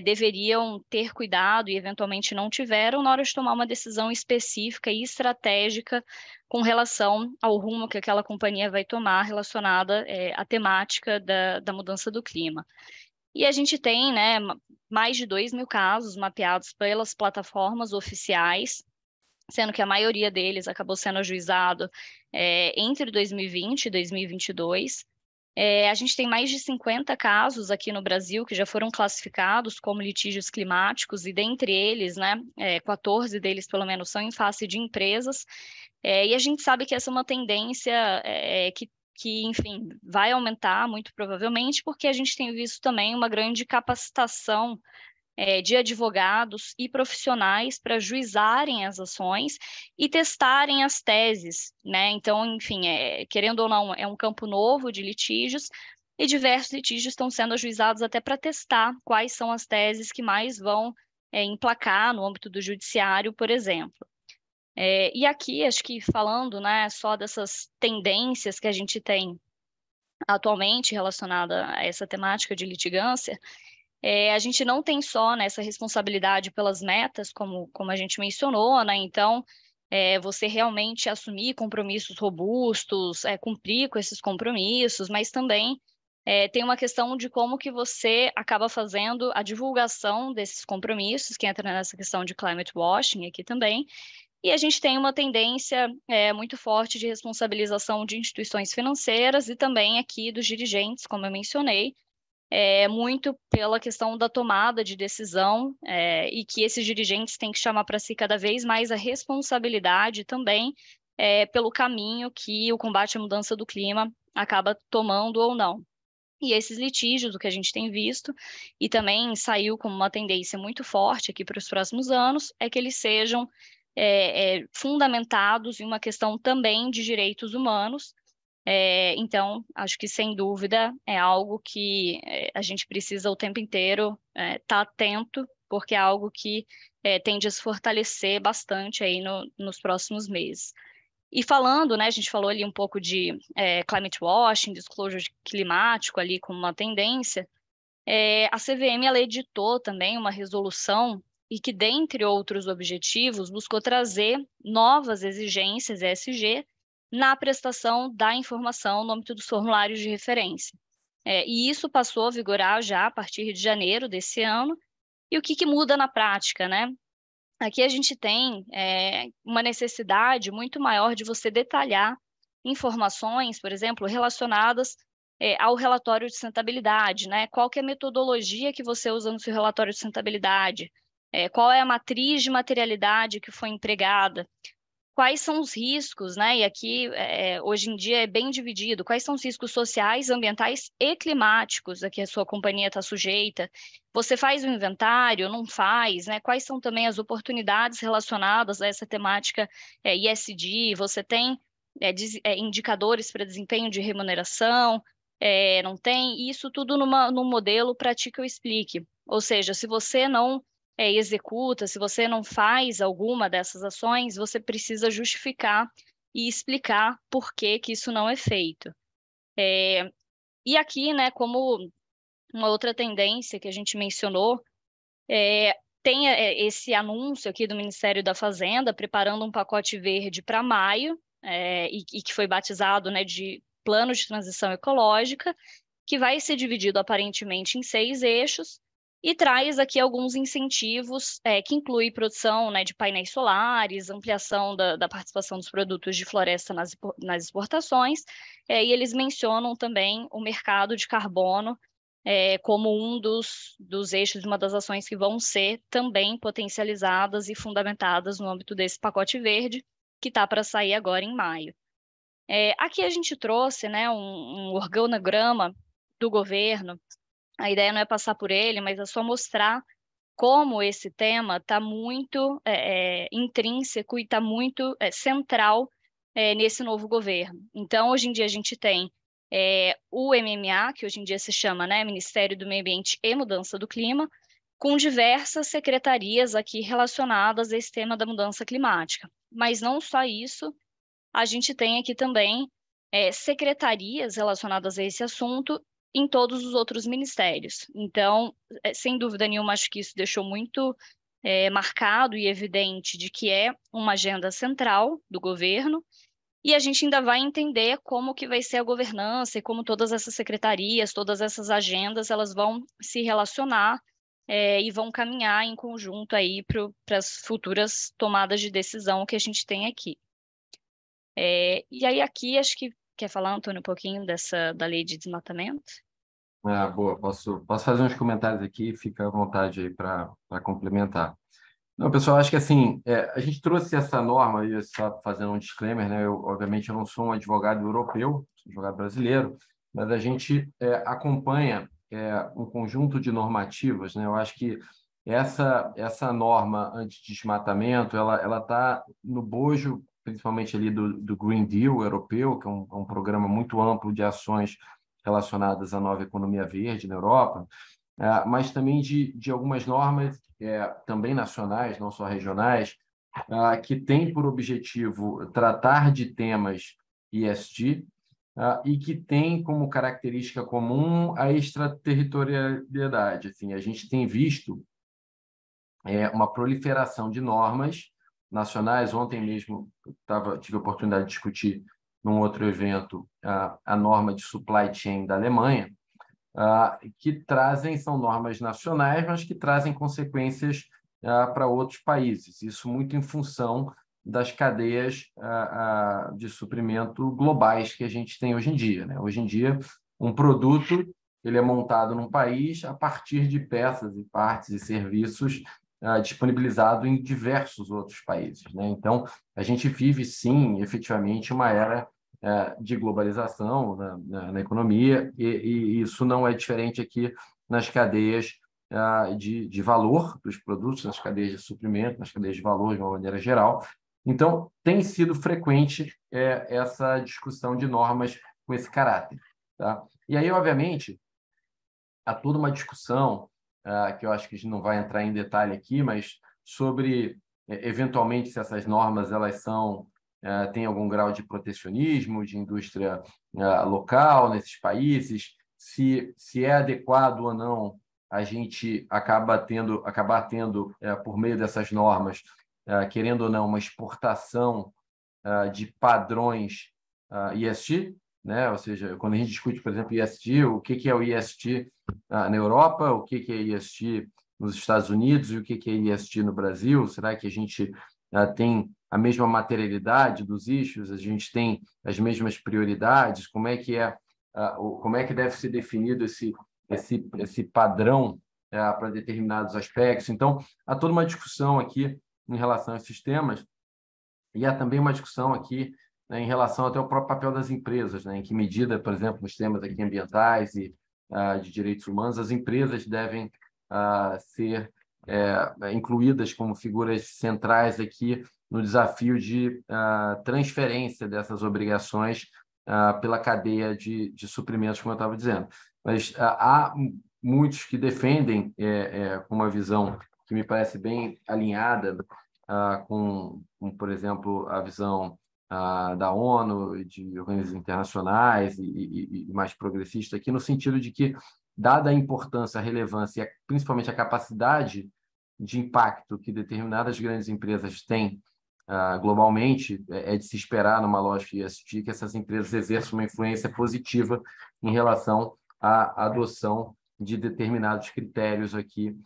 deveriam ter cuidado e eventualmente não tiveram na hora de tomar uma decisão específica e estratégica com relação ao rumo que aquela companhia vai tomar relacionada à temática da mudança do clima. E a gente tem, né, mais de 2.000 casos mapeados pelas plataformas oficiais, sendo que a maioria deles acabou sendo ajuizado entre 2020 e 2022. A gente tem mais de 50 casos aqui no Brasil que já foram classificados como litígios climáticos, e dentre eles, né, 14 deles, pelo menos, são em face de empresas. E a gente sabe que essa é uma tendência que, enfim, vai aumentar muito provavelmente, porque a gente tem visto também uma grande capacitação de advogados e profissionais para juizarem as ações e testarem as teses, né? Então, enfim, querendo ou não, é um campo novo de litígios, e diversos litígios estão sendo ajuizados até para testar quais são as teses que mais vão emplacar no âmbito do judiciário, por exemplo. E aqui, acho que falando, né, só dessas tendências que a gente tem atualmente relacionada a essa temática de litigância, a gente não tem só nessa responsabilidade pelas metas, como a gente mencionou, né? Então, você realmente assumir compromissos robustos, cumprir com esses compromissos, mas também tem uma questão de como que você acaba fazendo a divulgação desses compromissos, que entra nessa questão de climate washing aqui também. E a gente tem uma tendência muito forte de responsabilização de instituições financeiras e também aqui dos dirigentes, como eu mencionei, muito pela questão da tomada de decisão, e que esses dirigentes têm que chamar para si cada vez mais a responsabilidade também pelo caminho que o combate à mudança do clima acaba tomando ou não. E esses litígios, o que a gente tem visto, e também saiu como uma tendência muito forte aqui para os próximos anos, é que eles sejam fundamentados em uma questão também de direitos humanos. Então, acho que, sem dúvida, é algo que a gente precisa o tempo inteiro estar atento, porque é algo que tende a se fortalecer bastante aí nos próximos meses. E falando, né, a gente falou ali um pouco de climate washing, disclosure climático ali como uma tendência, a CVM ela editou também uma resolução e que, dentre outros objetivos, buscou trazer novas exigências ESG na prestação da informação no âmbito dos formulários de referência. E isso passou a vigorar já a partir de janeiro desse ano. E o que muda na prática, né? aqui a gente tem uma necessidade muito maior de você detalhar informações, por exemplo, relacionadas ao relatório de sustentabilidade, né? Qual que é a metodologia que você usa no seu relatório de sustentabilidade? Qual é a matriz de materialidade que foi empregada? Quais são os riscos, né? E aqui, hoje em dia, é bem dividido. Quais são os riscos sociais, ambientais e climáticos a que a sua companhia está sujeita? Você faz o inventário, não faz, né? Quais são também as oportunidades relacionadas a essa temática ESG? Você tem indicadores para desempenho de remuneração? Não tem? Isso tudo num modelo Pratique ou Explique. Ou seja, se você não executa, se você não faz alguma dessas ações, você precisa justificar e explicar por que que isso não é feito. E aqui, né, como uma outra tendência que a gente mencionou, tem esse anúncio aqui do Ministério da Fazenda preparando um pacote verde para maio, e que foi batizado, né, de Plano de Transição Ecológica, que vai ser dividido aparentemente em 6 eixos, e traz aqui alguns incentivos, que inclui produção, né, de painéis solares, ampliação da participação dos produtos de floresta nas exportações, e eles mencionam também o mercado de carbono como um dos eixos, uma das ações que vão ser também potencializadas e fundamentadas no âmbito desse pacote verde, que está para sair agora em maio. Aqui a gente trouxe, né, um organograma do governo. A ideia não é passar por ele, mas é só mostrar como esse tema está muito intrínseco e está muito central nesse novo governo. Então, hoje em dia, a gente tem o MMA, que hoje em dia se chama, né, Ministério do Meio Ambiente e Mudança do Clima, com diversas secretarias aqui relacionadas a esse tema da mudança climática. Mas não só isso, a gente tem aqui também secretarias relacionadas a esse assunto em todos os outros ministérios. Então, sem dúvida nenhuma, acho que isso deixou muito marcado e evidente de que é uma agenda central do governo, e a gente ainda vai entender como que vai ser a governança e como todas essas secretarias, todas essas agendas, elas vão se relacionar e vão caminhar em conjunto aí para as futuras tomadas de decisão que a gente tem aqui. E aí aqui, acho que quer falar, Antônio, um pouquinho da lei de desmatamento? Boa, posso fazer uns comentários aqui, fica à vontade aí para complementar. Não, pessoal, acho que assim, a gente trouxe essa norma, e só fazendo um disclaimer, né? Obviamente, eu não sou um advogado europeu, sou um advogado brasileiro, mas a gente acompanha um conjunto de normativas, né? Eu acho que essa norma anti-desmatamento, ela está no bojo, principalmente ali do Green Deal europeu, que é um programa muito amplo de ações relacionadas à nova economia verde na Europa, mas também de algumas normas também nacionais, não só regionais, que têm por objetivo tratar de temas ESG e que tem como característica comum a extraterritorialidade. Assim, a gente tem visto uma proliferação de normas nacionais. Ontem mesmo tive a oportunidade de discutir num outro evento a norma de supply chain da Alemanha, que são normas nacionais, mas que trazem consequências para outros países. Isso muito em função das cadeias de suprimento globais que a gente tem hoje em dia, né? Hoje em dia, um produto ele é montado num país a partir de peças e partes e serviços disponibilizados em diversos outros países, né? Então, a gente vive, sim, efetivamente, uma era de globalização na economia, e isso não é diferente aqui nas cadeias de valor dos produtos, nas cadeias de suprimento, nas cadeias de valor de uma maneira geral. Então, tem sido frequente essa discussão de normas com esse caráter, tá? E aí, obviamente, há toda uma discussão, que eu acho que a gente não vai entrar em detalhe aqui, mas sobre, eventualmente, se essas normas elas têm algum grau de protecionismo de indústria local nesses países, se é adequado ou não a gente acabar tendo, por meio dessas normas, querendo ou não, uma exportação de padrões ESG, né? Ou seja, quando a gente discute, por exemplo, ESG, o que é o ESG na Europa, o que é ESG nos Estados Unidos e o que é ESG no Brasil? Será que a gente tem a mesma materialidade dos issues? A gente tem as mesmas prioridades? Como é que deve ser definido esse padrão para determinados aspectos? Então, há toda uma discussão aqui em relação a esses temas e há também uma discussão aqui, né, em relação até ao próprio papel das empresas, né? Em que medida, por exemplo, nos temas aqui ambientais e de direitos humanos, as empresas devem ser incluídas como figuras centrais aqui no desafio de transferência dessas obrigações pela cadeia de suprimentos, como eu estava dizendo. Mas há muitos que defendem com uma visão que me parece bem alinhada com, por exemplo, a visão da ONU e de organismos internacionais e mais progressista aqui, no sentido de que, dada a importância, a relevância e principalmente a capacidade de impacto que determinadas grandes empresas têm globalmente, é de se esperar, numa lógica ESG, que essas empresas exerçam uma influência positiva em relação à adoção de determinados critérios aqui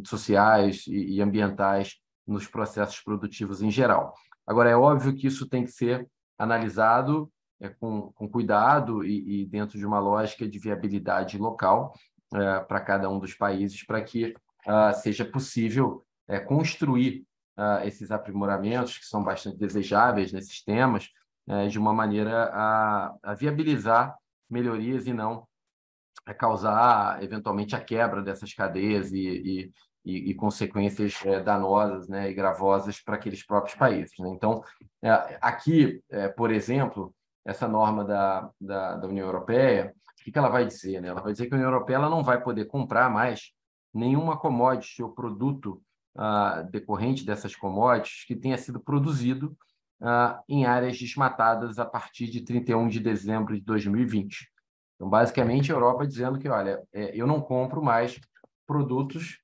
sociais e ambientais nos processos produtivos em geral. Agora, é óbvio que isso tem que ser analisado com cuidado e dentro de uma lógica de viabilidade local para cada um dos países, para que seja possível construir esses aprimoramentos, que são bastante desejáveis nesses temas, de uma maneira a viabilizar melhorias e não a causar, eventualmente, a quebra dessas cadeias e consequências danosas, né, e gravosas para aqueles próprios países, né? Então, aqui, por exemplo, essa norma da União Europeia, o que ela vai dizer, né? Ela vai dizer que a União Europeia ela não vai poder comprar mais nenhuma commodity ou produto decorrente dessas commodities que tenha sido produzido em áreas desmatadas a partir de 31 de dezembro de 2020. Então, basicamente, a Europa dizendo que, olha, eu não compro mais produtos,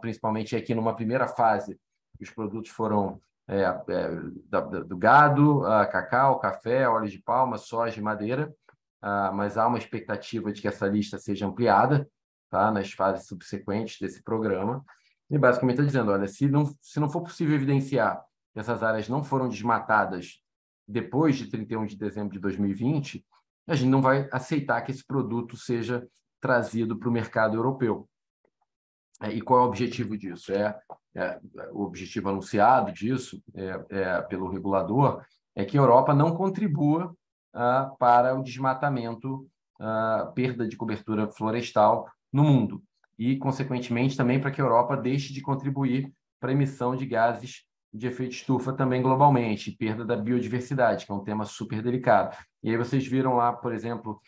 principalmente aqui numa primeira fase, os produtos foram do gado, cacau, café, óleo de palma, soja e madeira, mas há uma expectativa de que essa lista seja ampliada, tá, nas fases subsequentes desse programa. E basicamente está dizendo, olha, se não for possível evidenciar que essas áreas não foram desmatadas depois de 31 de dezembro de 2020, a gente não vai aceitar que esse produto seja trazido para o mercado europeu. E qual é o objetivo disso? O objetivo anunciado disso pelo regulador é que a Europa não contribua para o desmatamento, perda de cobertura florestal no mundo e, consequentemente, também para que a Europa deixe de contribuir para a emissão de gases de efeito estufa também globalmente, perda da biodiversidade, que é um tema super delicado. E aí vocês viram lá, por exemplo,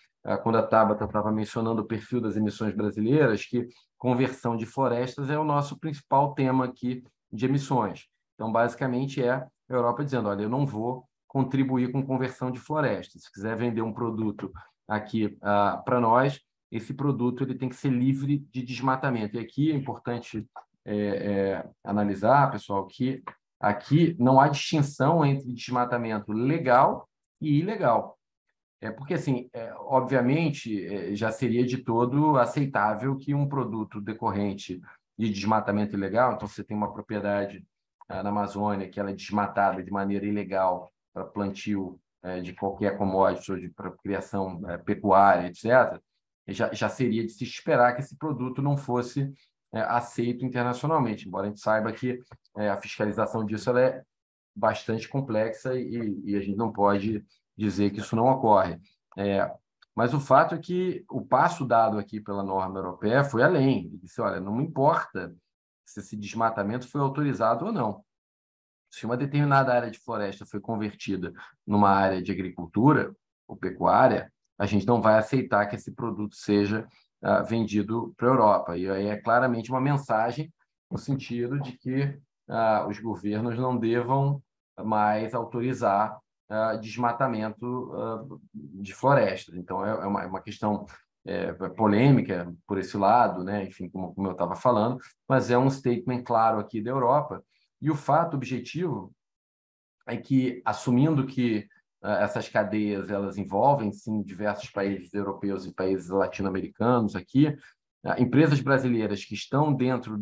quando a Tabata estava mencionando o perfil das emissões brasileiras, que conversão de florestas é o nosso principal tema aqui de emissões. Então, basicamente, a Europa dizendo, olha, eu não vou contribuir com conversão de florestas. Se quiser vender um produto aqui para nós, esse produto ele tem que ser livre de desmatamento. E aqui é importante analisar, pessoal, que aqui não há distinção entre desmatamento legal e ilegal. Porque, assim, obviamente, já seria de todo aceitável que um produto decorrente de desmatamento ilegal, então você tem uma propriedade na Amazônia que ela é desmatada de maneira ilegal para plantio de qualquer commodity ou para criação pecuária, etc., já seria de se esperar que esse produto não fosse aceito internacionalmente, embora a gente saiba que a fiscalização disso ela é bastante complexa e a gente não pode dizer que isso não ocorre. Mas o fato é que o passo dado aqui pela norma europeia foi além. Ele disse, olha, não importa se esse desmatamento foi autorizado ou não. Se uma determinada área de floresta foi convertida numa área de agricultura ou pecuária, a gente não vai aceitar que esse produto seja vendido para a Europa. E aí é claramente uma mensagem no sentido de que os governos não devam mais autorizar desmatamento de florestas. Então, é uma questão polêmica por esse lado, né? Enfim, como eu estava falando, mas é um statement claro aqui da Europa. E o fato objetivo é que, assumindo que essas cadeias elas envolvem, sim, diversos países europeus e países latino-americanos aqui, empresas brasileiras que estão dentro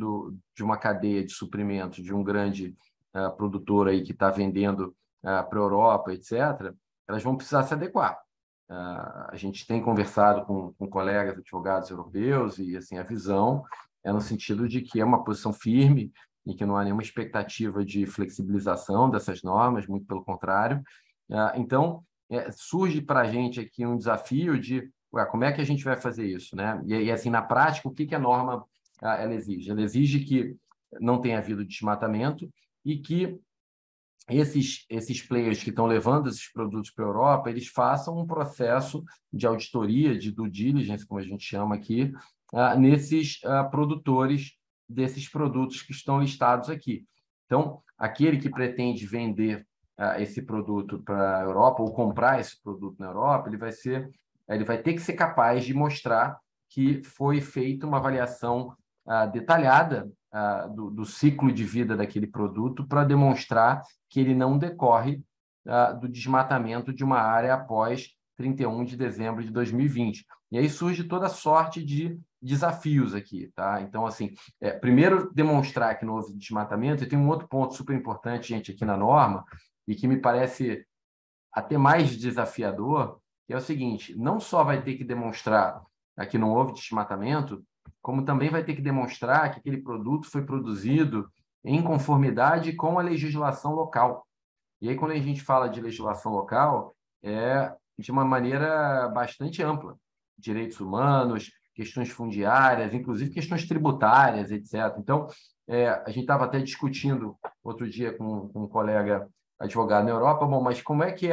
de uma cadeia de suprimentos de um grande produtor aí que está vendendo para a Europa, etc., elas vão precisar se adequar. A gente tem conversado com colegas advogados europeus e assim, a visão é no sentido de que é uma posição firme e que não há nenhuma expectativa de flexibilização dessas normas, muito pelo contrário. Então, surge para a gente aqui um desafio de como é que a gente vai fazer isso, né? E assim, na prática, o que a norma ela exige? Ela exige que não tenha havido desmatamento e que esses players que estão levando esses produtos para a Europa, eles façam um processo de auditoria, de due diligence, como a gente chama aqui, nesses produtores desses produtos que estão listados aqui. Então, aquele que pretende vender esse produto para a Europa ou comprar esse produto na Europa, ele vai ter que ser capaz de mostrar que foi feita uma avaliação detalhada do ciclo de vida daquele produto para demonstrar que ele não decorre do desmatamento de uma área após 31 de dezembro de 2020. E aí surge toda sorte de desafios aqui, tá? Então, assim, primeiro demonstrar que não houve desmatamento, e tem um outro ponto super importante, gente, aqui na norma, e que me parece até mais desafiador, que é o seguinte: não só vai ter que demonstrar que não houve desmatamento, como também vai ter que demonstrar que aquele produto foi produzido em conformidade com a legislação local. E aí, quando a gente fala de legislação local, é de uma maneira bastante ampla. Direitos humanos, questões fundiárias, inclusive questões tributárias, etc. Então, a gente estava até discutindo outro dia com um colega advogado na Europa, bom, mas como é que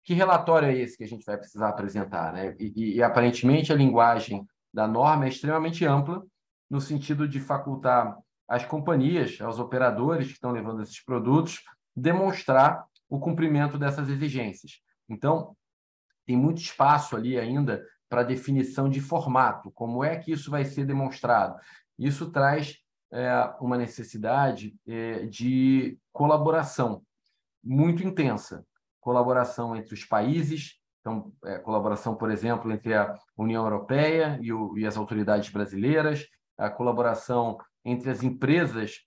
que relatório é esse que a gente vai precisar apresentar, né? E aparentemente a linguagem da norma é extremamente ampla, no sentido de facultar às companhias, aos operadores que estão levando esses produtos, demonstrar o cumprimento dessas exigências. Então, tem muito espaço ali ainda para definição de formato, como é que isso vai ser demonstrado. Isso traz uma necessidade de colaboração muito intensa, colaboração entre os países, então, colaboração, por exemplo, entre a União Europeia e as autoridades brasileiras, a colaboração entre as empresas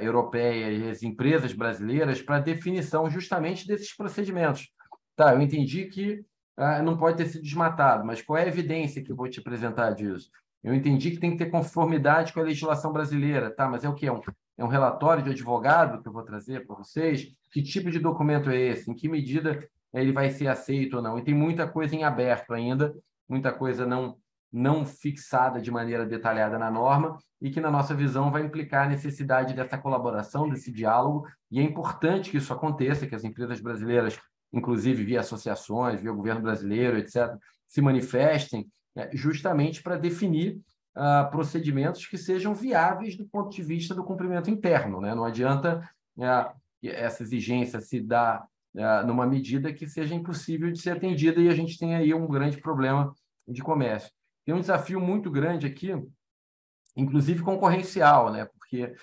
europeias e as empresas brasileiras para a definição justamente desses procedimentos. Tá, eu entendi que não pode ter sido desmatado, mas qual é a evidência que eu vou te apresentar disso? Eu entendi que tem que ter conformidade com a legislação brasileira, tá? Mas é o quê? É um relatório de advogado que eu vou trazer para vocês? Que tipo de documento é esse? Em que medida ele vai ser aceito ou não? E tem muita coisa em aberto ainda, muita coisa não fixada de maneira detalhada na norma e que, na nossa visão, vai implicar a necessidade dessa colaboração, desse diálogo, e é importante que isso aconteça, que as empresas brasileiras, inclusive via associações, via governo brasileiro, etc., se manifestem justamente para definir procedimentos que sejam viáveis do ponto de vista do cumprimento interno, né? Não adianta essa exigência se dar numa medida que seja impossível de ser atendida e a gente tem aí um grande problema de comércio. Tem um desafio muito grande aqui, inclusive concorrencial, né? Porque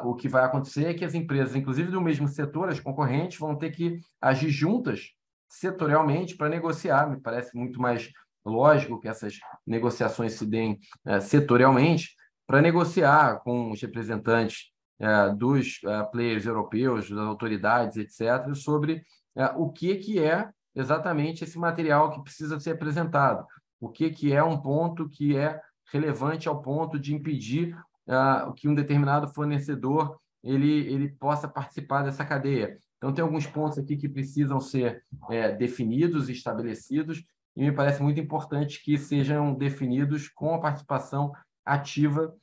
o que vai acontecer é que as empresas, inclusive do mesmo setor, as concorrentes, vão ter que agir juntas, setorialmente, para negociar. Me parece muito mais lógico que essas negociações se deem setorialmente, para negociar com os representantes dos players europeus, das autoridades, etc., sobre o que é exatamente esse material que precisa ser apresentado, o que é um ponto que é relevante ao ponto de impedir que um determinado fornecedor ele possa participar dessa cadeia. Então, tem alguns pontos aqui que precisam ser definidos e estabelecidos, e me parece muito importante que sejam definidos com a participação ativa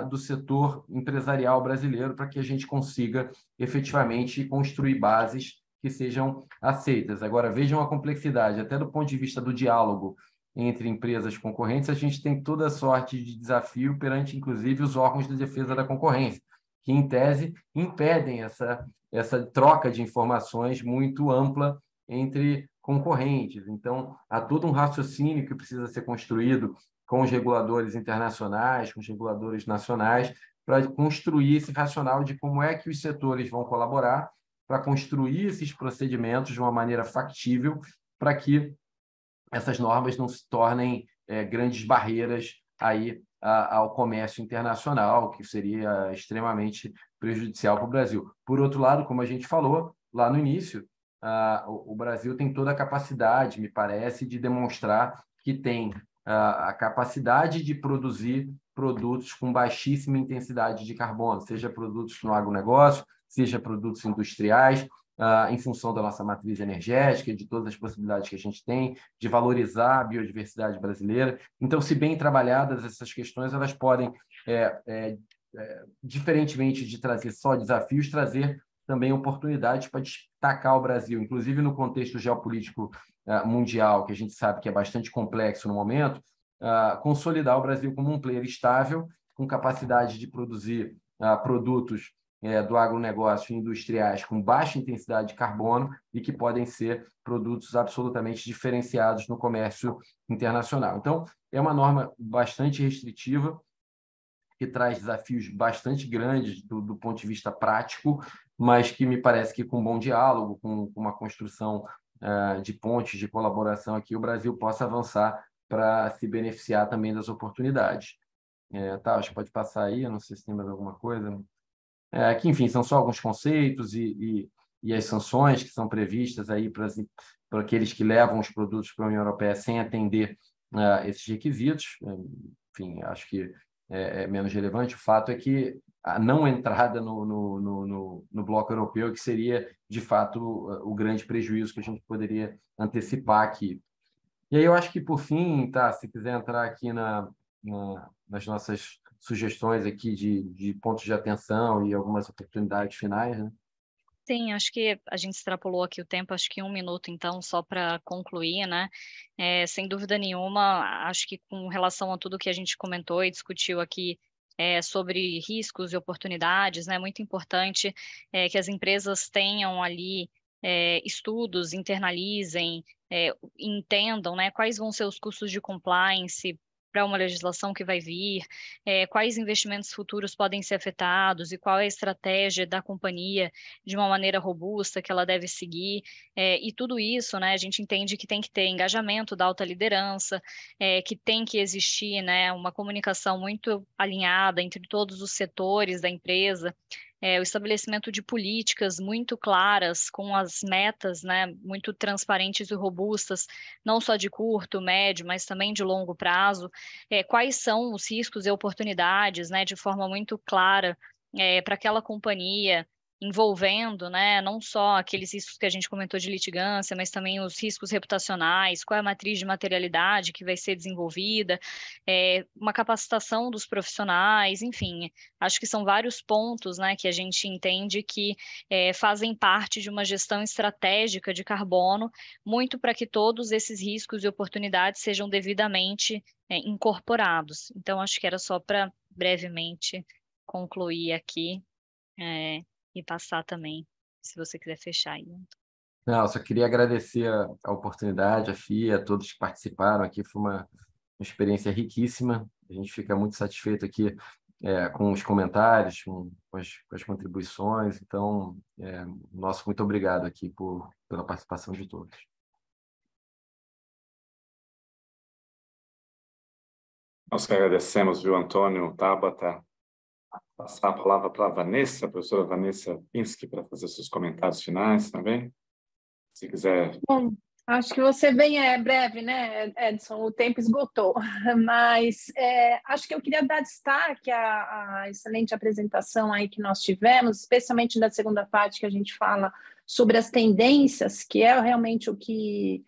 do setor empresarial brasileiro para que a gente consiga efetivamente construir bases que sejam aceitas. Agora, vejam a complexidade, até do ponto de vista do diálogo entre empresas concorrentes, a gente tem toda sorte de desafio perante, inclusive, os órgãos de defesa da concorrência, que, em tese, impedem essa troca de informações muito ampla entre concorrentes. Então, há todo um raciocínio que precisa ser construído com os reguladores internacionais, com os reguladores nacionais, para construir esse racional de como é que os setores vão colaborar para construir esses procedimentos de uma maneira factível para que essas normas não se tornem grandes barreiras aí ao comércio internacional, que seria extremamente prejudicial para o Brasil. Por outro lado, como a gente falou lá no início, o Brasil tem toda a capacidade, me parece, de demonstrar que tem a capacidade de produzir produtos com baixíssima intensidade de carbono, seja produtos no agronegócio, seja produtos industriais, em função da nossa matriz energética, de todas as possibilidades que a gente tem, de valorizar a biodiversidade brasileira. Então, se bem trabalhadas essas questões, elas podem, diferentemente de trazer só desafios, trazer também oportunidades para destacar o Brasil, inclusive no contexto geopolítico mundial, que a gente sabe que é bastante complexo no momento, consolidar o Brasil como um player estável, com capacidade de produzir produtos do agronegócio industriais com baixa intensidade de carbono e que podem ser produtos absolutamente diferenciados no comércio internacional. Então, é uma norma bastante restritiva, que traz desafios bastante grandes do ponto de vista prático, mas que me parece que com um bom diálogo, com uma construção de pontes de colaboração aqui, o Brasil possa avançar para se beneficiar também das oportunidades. Tá, acho que pode passar aí, eu não sei se tem mais alguma coisa. Que, enfim, são só alguns conceitos e as sanções que são previstas aí para aqueles que levam os produtos para a União Europeia sem atender esses requisitos. Enfim, acho que é menos relevante. O fato é que a não entrada no bloco europeu, que seria, de fato, o grande prejuízo que a gente poderia antecipar aqui. E aí eu acho que, por fim, tá, se quiser entrar aqui nas nossas sugestões aqui de pontos de atenção e algumas oportunidades finais, né? Sim, acho que a gente extrapolou aqui o tempo, acho que 1 minuto, então, só para concluir, né? Sem dúvida nenhuma, acho que com relação a tudo que a gente comentou e discutiu aqui sobre riscos e oportunidades, né? Muito importante que as empresas tenham ali estudos, internalizem, entendam, né? Quais vão ser os custos de compliance para uma legislação que vai vir, quais investimentos futuros podem ser afetados e qual é a estratégia da companhia de uma maneira robusta que ela deve seguir, e tudo isso, né, a gente entende que tem que ter engajamento da alta liderança, que tem que existir, né, uma comunicação muito alinhada entre todos os setores da empresa, o estabelecimento de políticas muito claras, com as metas, né, muito transparentes e robustas, não só de curto, médio, mas também de longo prazo, quais são os riscos e oportunidades, né, de forma muito clara, para aquela companhia, envolvendo, né, não só aqueles riscos que a gente comentou de litigância, mas também os riscos reputacionais, qual é a matriz de materialidade que vai ser desenvolvida, uma capacitação dos profissionais, enfim, acho que são vários pontos, né, que a gente entende que fazem parte de uma gestão estratégica de carbono, muito para que todos esses riscos e oportunidades sejam devidamente incorporados. Então, acho que era só para brevemente concluir aqui e passar também, se você quiser fechar aí. Não, só queria agradecer a oportunidade, a FIA, a todos que participaram aqui. Foi uma experiência riquíssima. A gente fica muito satisfeito aqui com os comentários, com as contribuições. Então, nosso muito obrigado aqui pela participação de todos. Nós que agradecemos, viu, Antônio, Tabata. Passar a palavra para a Vanessa, a professora Vanessa Pinsky, para fazer seus comentários finais também. Se quiser. Bom, acho que você bem breve, né, Edson? O tempo esgotou, mas acho que eu queria dar destaque à excelente apresentação aí que nós tivemos, especialmente na segunda parte que a gente fala sobre as tendências, que é realmente o que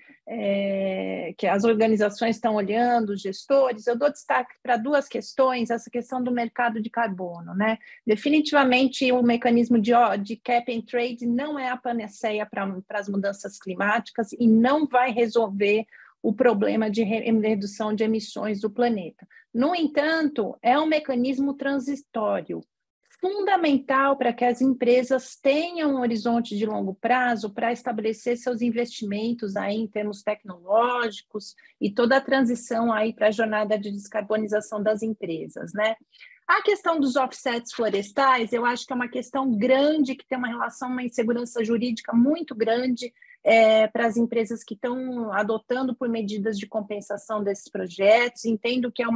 as organizações estão olhando, os gestores. Eu dou destaque para duas questões, essa questão do mercado de carbono, né? Definitivamente o mecanismo de cap and trade não é a panaceia para as mudanças climáticas e não vai resolver o problema de redução de emissões do planeta. No entanto, é um mecanismo transitório, fundamental para que as empresas tenham um horizonte de longo prazo para estabelecer seus investimentos aí em termos tecnológicos e toda a transição aí para a jornada de descarbonização das empresas, né? A questão dos offsets florestais, eu acho que é uma questão grande, que tem uma relação, uma insegurança jurídica muito grande, para as empresas que estão adotando por medidas de compensação desses projetos. Entendo que é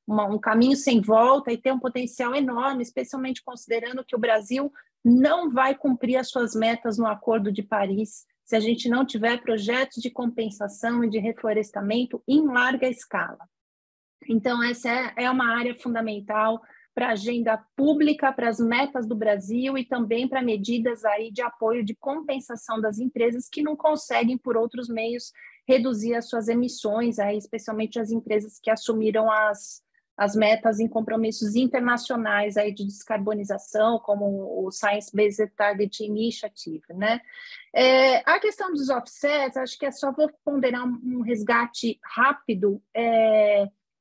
um caminho sem volta e tem um potencial enorme, especialmente considerando que o Brasil não vai cumprir as suas metas no Acordo de Paris se a gente não tiver projetos de compensação e de reflorestamento em larga escala. Então, essa é uma área fundamental para a agenda pública, para as metas do Brasil e também para medidas aí de apoio de compensação das empresas que não conseguem, por outros meios, reduzir as suas emissões, aí, especialmente as empresas que assumiram as metas em compromissos internacionais aí de descarbonização, como o Science Based Target Initiative, né? A questão dos offsets, acho que só vou ponderar um resgate rápido,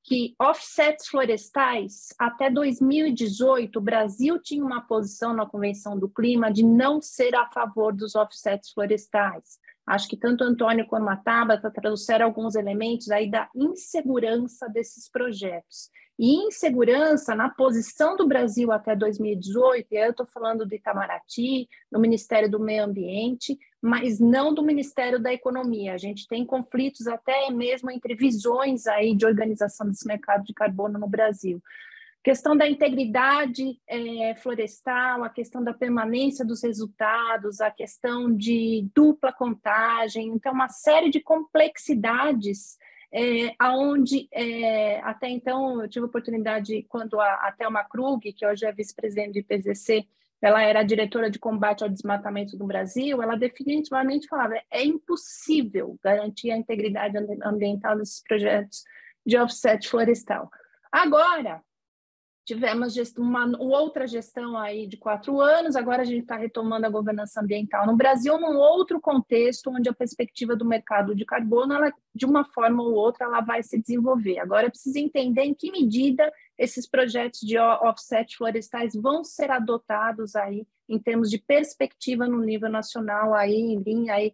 que offsets florestais, até 2018, o Brasil tinha uma posição na Convenção do Clima de não ser a favor dos offsets florestais. Acho que tanto o Antônio quanto a Tabata trouxeram alguns elementos aí da insegurança desses projetos. E insegurança na posição do Brasil até 2018, e aí eu estou falando do Itamaraty, do Ministério do Meio Ambiente, mas não do Ministério da Economia. A gente tem conflitos até mesmo entre visões aí de organização desse mercado de carbono no Brasil. Questão da integridade florestal, a questão da permanência dos resultados, a questão de dupla contagem, então uma série de complexidades aonde até então eu tive a oportunidade, quando a Thelma Krug, que hoje é vice-presidente do IPCC, ela era a diretora de combate ao desmatamento do Brasil, ela definitivamente falava, é impossível garantir a integridade ambiental desses projetos de offset florestal. Agora, tivemos uma outra gestão aí de 4 anos, agora a gente está retomando a governança ambiental no Brasil, num outro contexto, onde a perspectiva do mercado de carbono, ela, de uma forma ou outra, ela vai se desenvolver. Agora, é preciso entender em que medida esses projetos de offset florestais vão ser adotados aí, em termos de perspectiva no nível nacional, aí, em linha aí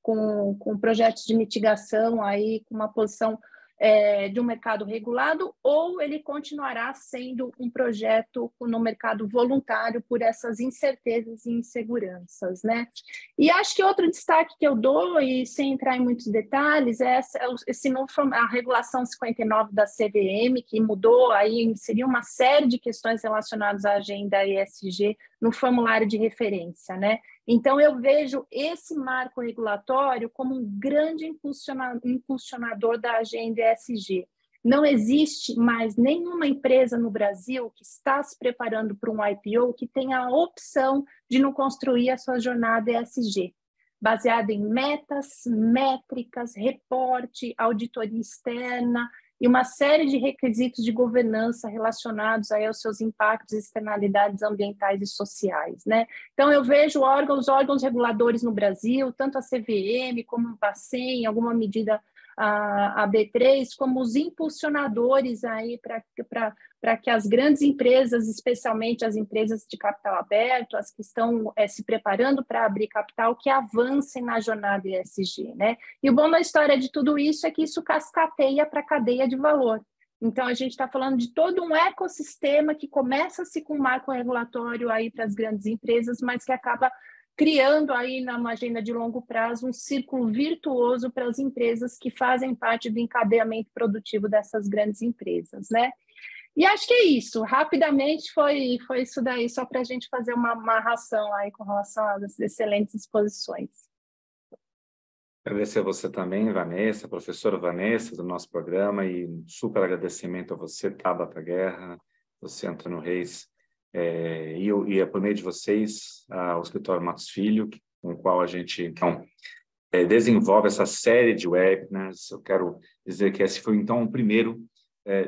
com projetos de mitigação, aí, com uma posição de um mercado regulado, ou ele continuará sendo um projeto no mercado voluntário por essas incertezas e inseguranças, né? E acho que outro destaque que eu dou, e sem entrar em muitos detalhes, esse novo, a regulação 59 da CVM, que mudou, aí inseriu uma série de questões relacionadas à agenda ESG no formulário de referência, né? Então, eu vejo esse marco regulatório como um grande impulsionador da agenda ESG. Não existe mais nenhuma empresa no Brasil que está se preparando para um IPO que tenha a opção de não construir a sua jornada ESG, baseada em metas, métricas, reporte, auditoria externa, e uma série de requisitos de governança relacionados aí aos seus impactos e externalidades ambientais e sociais, né? Então, eu vejo os órgãos reguladores no Brasil, tanto a CVM como o Bacen, em alguma medida a B3, como os impulsionadores aí para que as grandes empresas, especialmente as empresas de capital aberto, as que estão se preparando para abrir capital, que avancem na jornada ESG, né? E o bom da história de tudo isso é que isso cascateia para a cadeia de valor. Então, a gente está falando de todo um ecossistema que começa-se com um marco regulatório aí para as grandes empresas, mas que acaba criando aí numa agenda de longo prazo um círculo virtuoso para as empresas que fazem parte do encadeamento produtivo dessas grandes empresas, né? E acho que é isso. Rapidamente foi isso daí, só para a gente fazer uma amarração aí com relação às excelentes exposições. Agradecer a você também, Vanessa, professora Vanessa, do nosso programa, e um super agradecimento a você, Tabata Guerra, você, Antônio Reis, e por meio de vocês, o Escritório Matos Filho, com o qual a gente, então, desenvolve essa série de webinars. Eu quero dizer que esse foi, então, o primeiro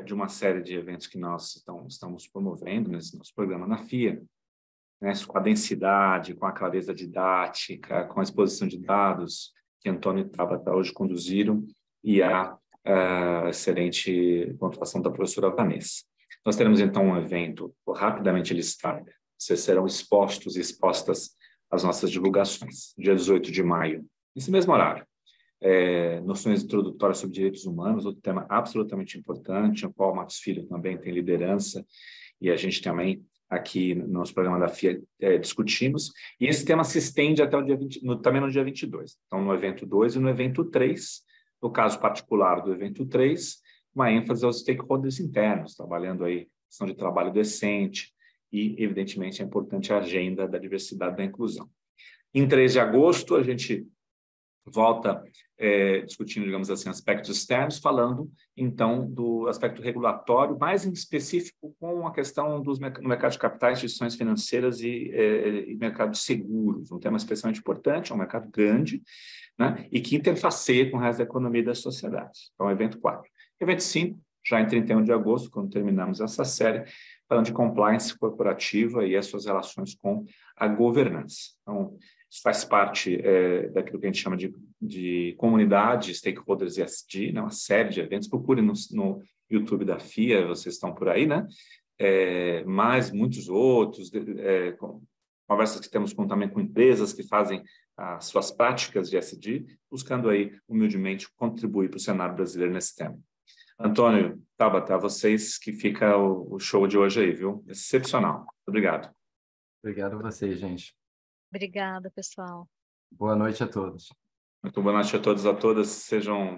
de uma série de eventos que nós estamos promovendo nesse nosso programa na FIA, né, com a densidade, com a clareza didática, com a exposição de dados que Antônio e Tabata hoje conduziram, e a excelente pontuação da professora Vanessa. Nós teremos, então, um evento, vou rapidamente listar, vocês serão expostos e expostas às nossas divulgações, dia 18 de maio, nesse mesmo horário. Noções introdutórias sobre direitos humanos, outro tema absolutamente importante, no qual o Matos Filho também tem liderança, e a gente também aqui no nosso programa da FIA discutimos, e esse tema se estende até o dia 20, também no dia 22. Então, no evento 2 e no evento 3, no caso particular do evento 3, uma ênfase aos stakeholders internos, trabalhando aí questão de trabalho decente e, evidentemente, é importante a agenda da diversidade e da inclusão. Em 3 de agosto, a gente volta discutindo, digamos assim, aspectos externos, falando, então, do aspecto regulatório, mais em específico com a questão do mercado de capitais, instituições financeiras e mercado de seguros, um tema especialmente importante, é um mercado grande, né, e que interfaceia com o resto da economia e da sociedade. Então, evento 4. Evento 5, já em 31 de agosto, quando terminamos essa série, falando de compliance corporativa e as suas relações com a governança. Então, isso faz parte daquilo que a gente chama de comunidade, stakeholders ESG, né? Uma série de eventos. Procure no YouTube da FIA, vocês estão por aí, né? Mais muitos outros, conversas que temos também com empresas que fazem as suas práticas de ESG, buscando aí, humildemente, contribuir para o cenário brasileiro nesse tema. Antônio, Tabata, vocês que fica o show de hoje aí, viu? Excepcional. Obrigado. Obrigado a vocês, gente. Obrigada, pessoal. Boa noite a todos. Muito boa noite a todos e a todas.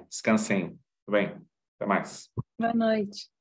Descansem. Tudo bem? Até mais. Boa noite.